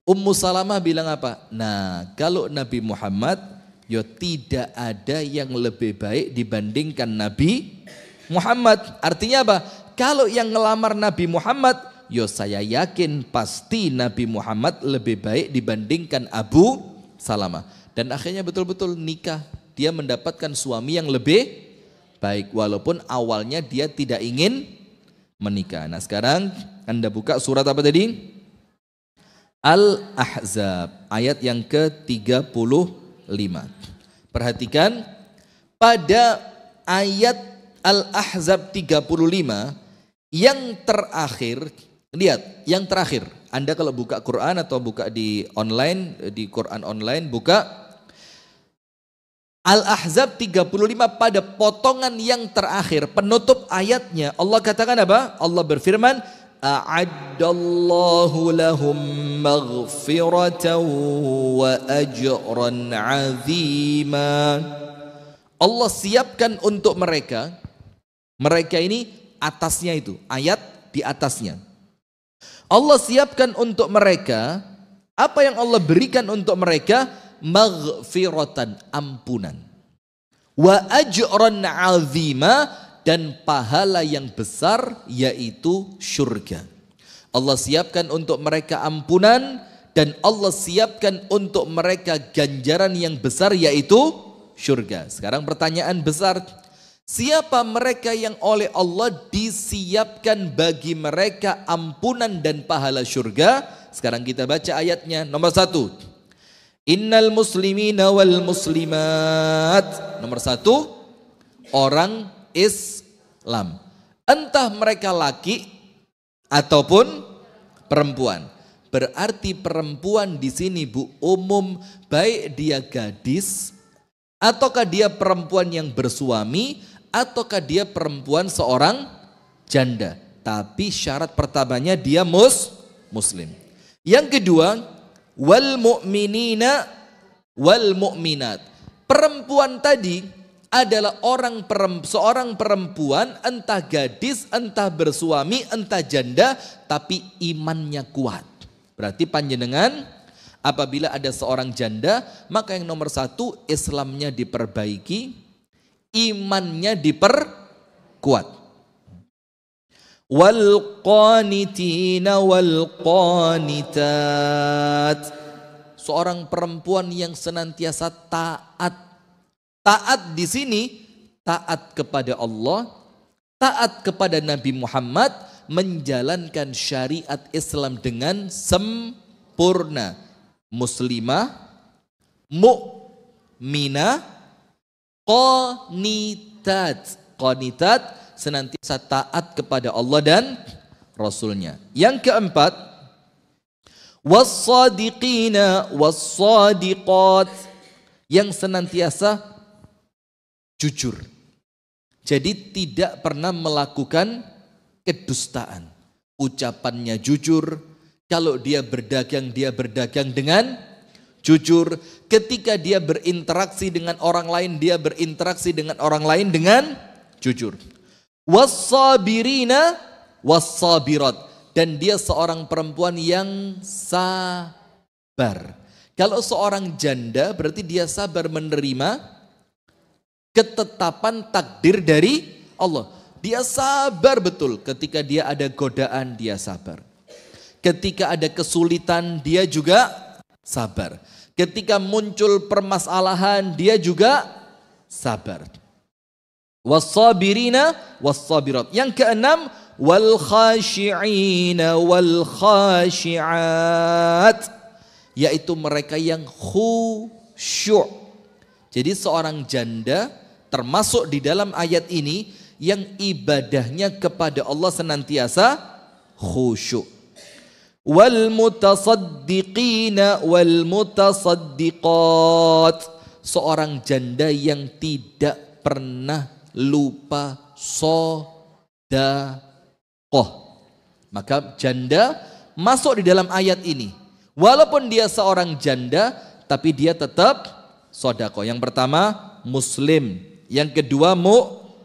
Ummu Salamah bilang apa? Nah, kalau Nabi Muhammad, ya tidak ada yang lebih baik dibandingkan Nabi Muhammad. Artinya apa? Kalau yang ngelamar Nabi Muhammad, ya saya yakin pasti Nabi Muhammad lebih baik dibandingkan Abu Salamah. Dan akhirnya betul-betul nikah. Dia mendapatkan suami yang lebih baik, walaupun awalnya dia tidak ingin menikah. Nah sekarang Anda buka surat apa tadi? Al-Ahzab ayat yang ke-35. Perhatikan pada ayat Al-Ahzab 35 yang terakhir, lihat yang terakhir. Anda kalau buka Quran atau buka di online, di Quran online, buka Al-Ahzab 35 pada potongan yang terakhir, penutup ayatnya, Allah katakan apa? Allah berfirman, a'addallahu lahum maghfiratan wa ajran 'azima. Allah siapkan untuk mereka, mereka ini atasnya itu, ayat di atasnya. Allah siapkan untuk mereka, apa yang Allah berikan untuk mereka? Maghfiratan, ampunan. Wa ajran 'azima, dan pahala yang besar yaitu syurga. Allah siapkan untuk mereka ampunan dan Allah siapkan untuk mereka ganjaran yang besar yaitu syurga. Sekarang pertanyaan besar, siapa mereka yang oleh Allah disiapkan bagi mereka ampunan dan pahala syurga? Sekarang kita baca ayatnya. Nomor 1, innal muslimina wal muslimat. Nomor 1, orang Islam, entah mereka laki ataupun perempuan. Berarti perempuan di sini Bu umum, baik dia gadis ataukah dia perempuan yang bersuami ataukah dia perempuan seorang janda. Tapi syarat pertamanya dia muslim. Yang kedua, wal mu'minina wal mu'minat. Perempuan tadi adalah seorang perempuan, entah gadis, entah bersuami, entah janda, tapi imannya kuat. Berarti panjenengan apabila ada seorang janda, maka yang nomor satu Islamnya diperbaiki, imannya diperkuat. Wal qanitina wal qanitat. Seorang perempuan yang senantiasa taat. Taat di sini taat kepada Allah, taat kepada Nabi Muhammad, menjalankan syariat Islam dengan sempurna. Muslimah, mu'minah, qanitat. Qanitat senantiasa taat kepada Allah dan Rasulnya. Yang keempat, was-sadiqina was-sadiqat, yang senantiasa jujur. Jadi tidak pernah melakukan kedustaan. Ucapannya jujur. Kalau dia berdagang dengan jujur. Ketika dia berinteraksi dengan orang lain, dia berinteraksi dengan orang lain dengan jujur. Was-sabirina was-sabirat. Dan dia seorang perempuan yang sabar. Kalau seorang janda berarti dia sabar menerima ketetapan takdir dari Allah. Dia sabar betul. Ketika dia ada godaan, dia sabar. Ketika ada kesulitan, dia juga sabar. Ketika muncul permasalahan, dia juga sabar. Was-sabirina was-sabirat. Yang keenam, wal khashi'ina wal khashi'at, yaitu mereka yang khusyuk. Jadi seorang janda termasuk di dalam ayat ini yang ibadahnya kepada Allah senantiasa khusyuk. Wal mutasaddiqina wal mutasaddiqat, seorang janda yang tidak pernah lupa sedekah. Maka janda masuk di dalam ayat ini. Walaupun dia seorang janda, tapi dia tetap sedekah. Yang pertama muslim, yang kedua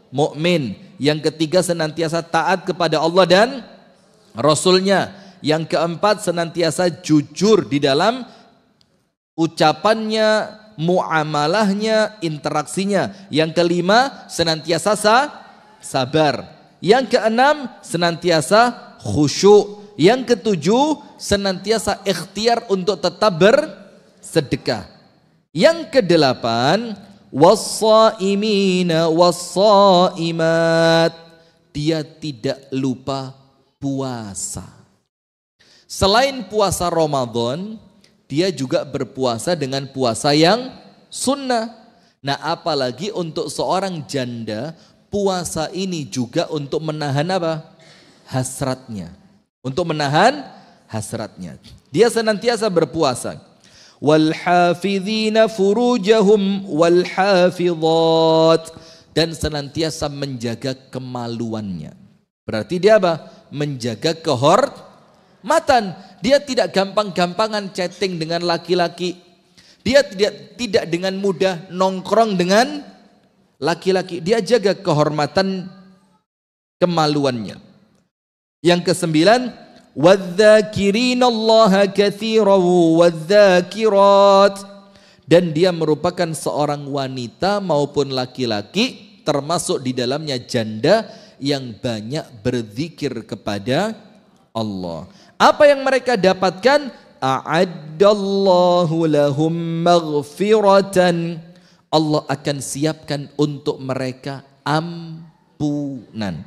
mukmin, yang ketiga senantiasa taat kepada Allah dan Rasulnya, yang keempat senantiasa jujur di dalam ucapannya, muamalahnya, interaksinya, yang kelima senantiasa sabar, yang keenam senantiasa khusyuk, yang ketujuh senantiasa ikhtiar untuk tetap bersedekah. Yang kedelapan, was-shaimina was-shaimat, dia tidak lupa puasa. Selain puasa Ramadan, dia juga berpuasa dengan puasa yang sunnah. Nah, apalagi untuk seorang janda, puasa ini juga untuk menahan apa? Hasratnya. Untuk menahan hasratnya. Dia senantiasa berpuasa. Wal hafizina furujahum wal hafizat, dan senantiasa menjaga kemaluannya. Berarti dia apa? Menjaga kehormatan. Dia tidak gampang-gampangan chatting dengan laki-laki. Dia tidak dengan mudah nongkrong dengan laki-laki. Dia jaga kehormatan kemaluannya. Yang kesembilan, wadzakirinallaha katsiran wadzakirat, dan dia merupakan seorang wanita maupun laki-laki, termasuk di dalamnya janda yang banyak berzikir kepada Allah. Apa yang mereka dapatkan? A'addallahu lahum maghfiratan, Allah akan siapkan untuk mereka ampunan.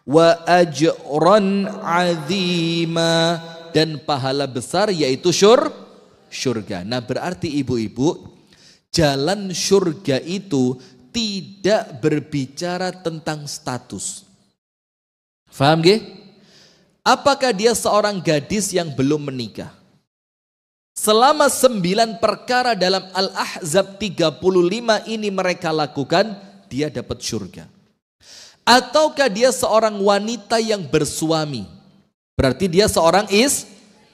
Wa ajran azima, dan pahala besar yaitu syurga. Nah, berarti ibu-ibu, jalan syurga itu tidak berbicara tentang status. Faham gak? Apakah dia seorang gadis yang belum menikah? Selama 9 perkara dalam Al-Ahzab 35 ini mereka lakukan, dia dapat surga. Ataukah dia seorang wanita yang bersuami? Berarti dia seorang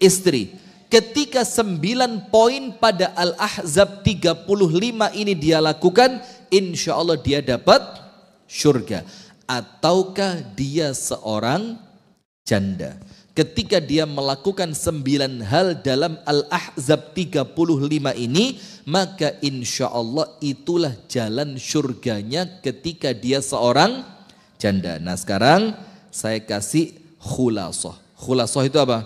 istri. Ketika 9 poin pada Al-Ahzab 35 ini dia lakukan, insya Allah dia dapat surga. Ataukah dia seorang janda? Ketika dia melakukan 9 hal dalam Al-Ahzab 35 ini, maka insya Allah itulah jalan surganya ketika dia seorang janda. Nah sekarang saya kasih khulasoh. Khulasoh itu apa?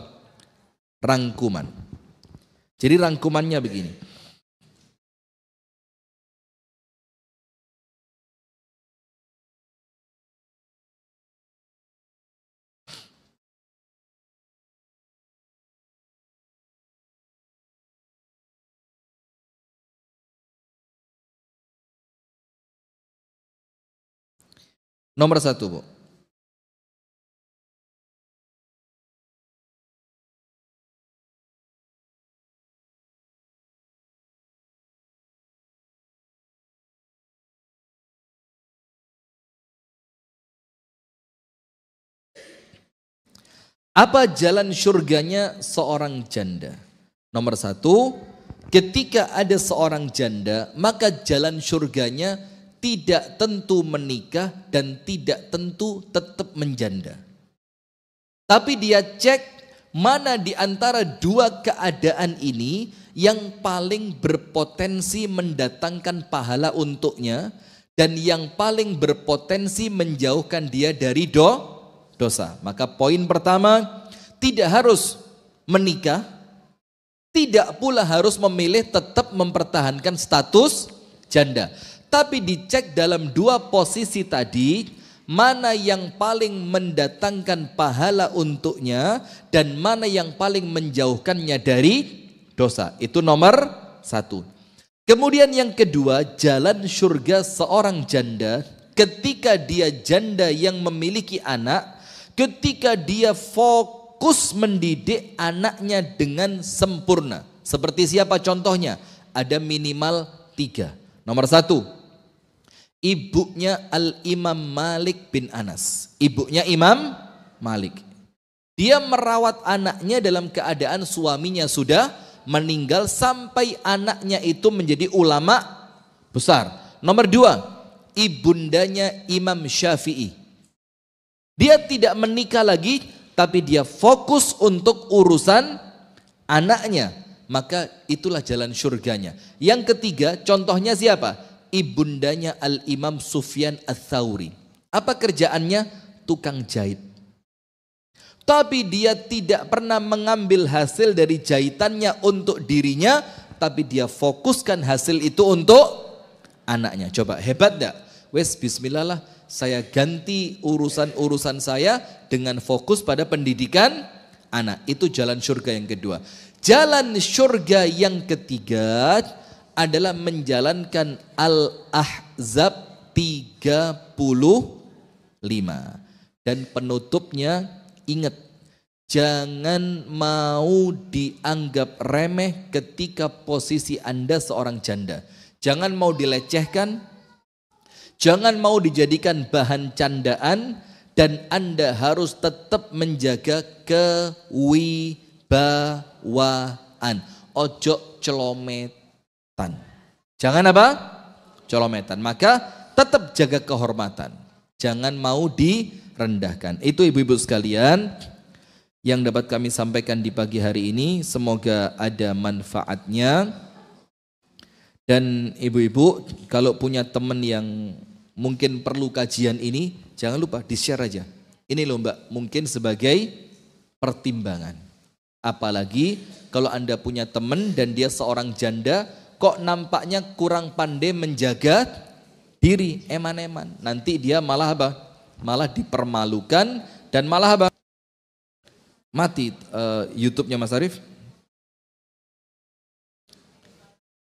Rangkuman. Jadi rangkumannya begini. Nomor 1, Bu. Apa jalan surganya seorang janda? Nomor 1, ketika ada seorang janda, maka jalan surganya tidak tentu menikah dan tidak tentu tetap menjanda. Tapi dia cek mana di antara dua keadaan ini yang paling berpotensi mendatangkan pahala untuknya dan yang paling berpotensi menjauhkan dia dari dosa. Maka poin pertama, tidak harus menikah, tidak pula harus memilih tetap mempertahankan status janda. Tapi dicek dalam dua posisi tadi, mana yang paling mendatangkan pahala untuknya dan mana yang paling menjauhkannya dari dosa. Itu nomor 1. Kemudian yang kedua, jalan surga seorang janda ketika dia janda yang memiliki anak, ketika dia fokus mendidik anaknya dengan sempurna. Seperti siapa contohnya? Ada minimal 3. Nomor 1, ibunya Al-Imam Malik bin Anas. Ibunya Imam Malik. Dia merawat anaknya dalam keadaan suaminya sudah meninggal sampai anaknya itu menjadi ulama besar. Nomor 2, ibundanya Imam Syafi'i. Dia tidak menikah lagi, tapi dia fokus untuk urusan anaknya. Maka itulah jalan surganya. Yang ketiga, contohnya siapa? Ibundanya Al-Imam Sufyan Ats-Tsauri. Apa kerjaannya? Tukang jahit. Tapi dia tidak pernah mengambil hasil dari jahitannya untuk dirinya, tapi dia fokuskan hasil itu untuk anaknya. Coba hebat enggak? Wes bismillah lah, saya ganti urusan-urusan saya dengan fokus pada pendidikan anak. Itu jalan surga yang kedua. Jalan surga yang ketiga adalah menjalankan Al-Ahzab 35. Dan penutupnya, ingat, jangan mau dianggap remeh ketika posisi Anda seorang janda. Jangan mau dilecehkan, jangan mau dijadikan bahan candaan, dan Anda harus tetap menjaga kewibawaan. Ojo celomet. Jangan apa? Colometan. Maka tetap jaga kehormatan. Jangan mau direndahkan. Itu ibu-ibu sekalian yang dapat kami sampaikan di pagi hari ini. Semoga ada manfaatnya. Dan ibu-ibu kalau punya teman yang mungkin perlu kajian ini, jangan lupa di-share aja. Ini loh Mbak, mungkin sebagai pertimbangan. Apalagi kalau Anda punya teman dan dia seorang janda, kok nampaknya kurang pandai menjaga diri, eman-eman. Nanti dia malah apa? Malah dipermalukan dan malah apa? Mati YouTube-nya Mas Arief.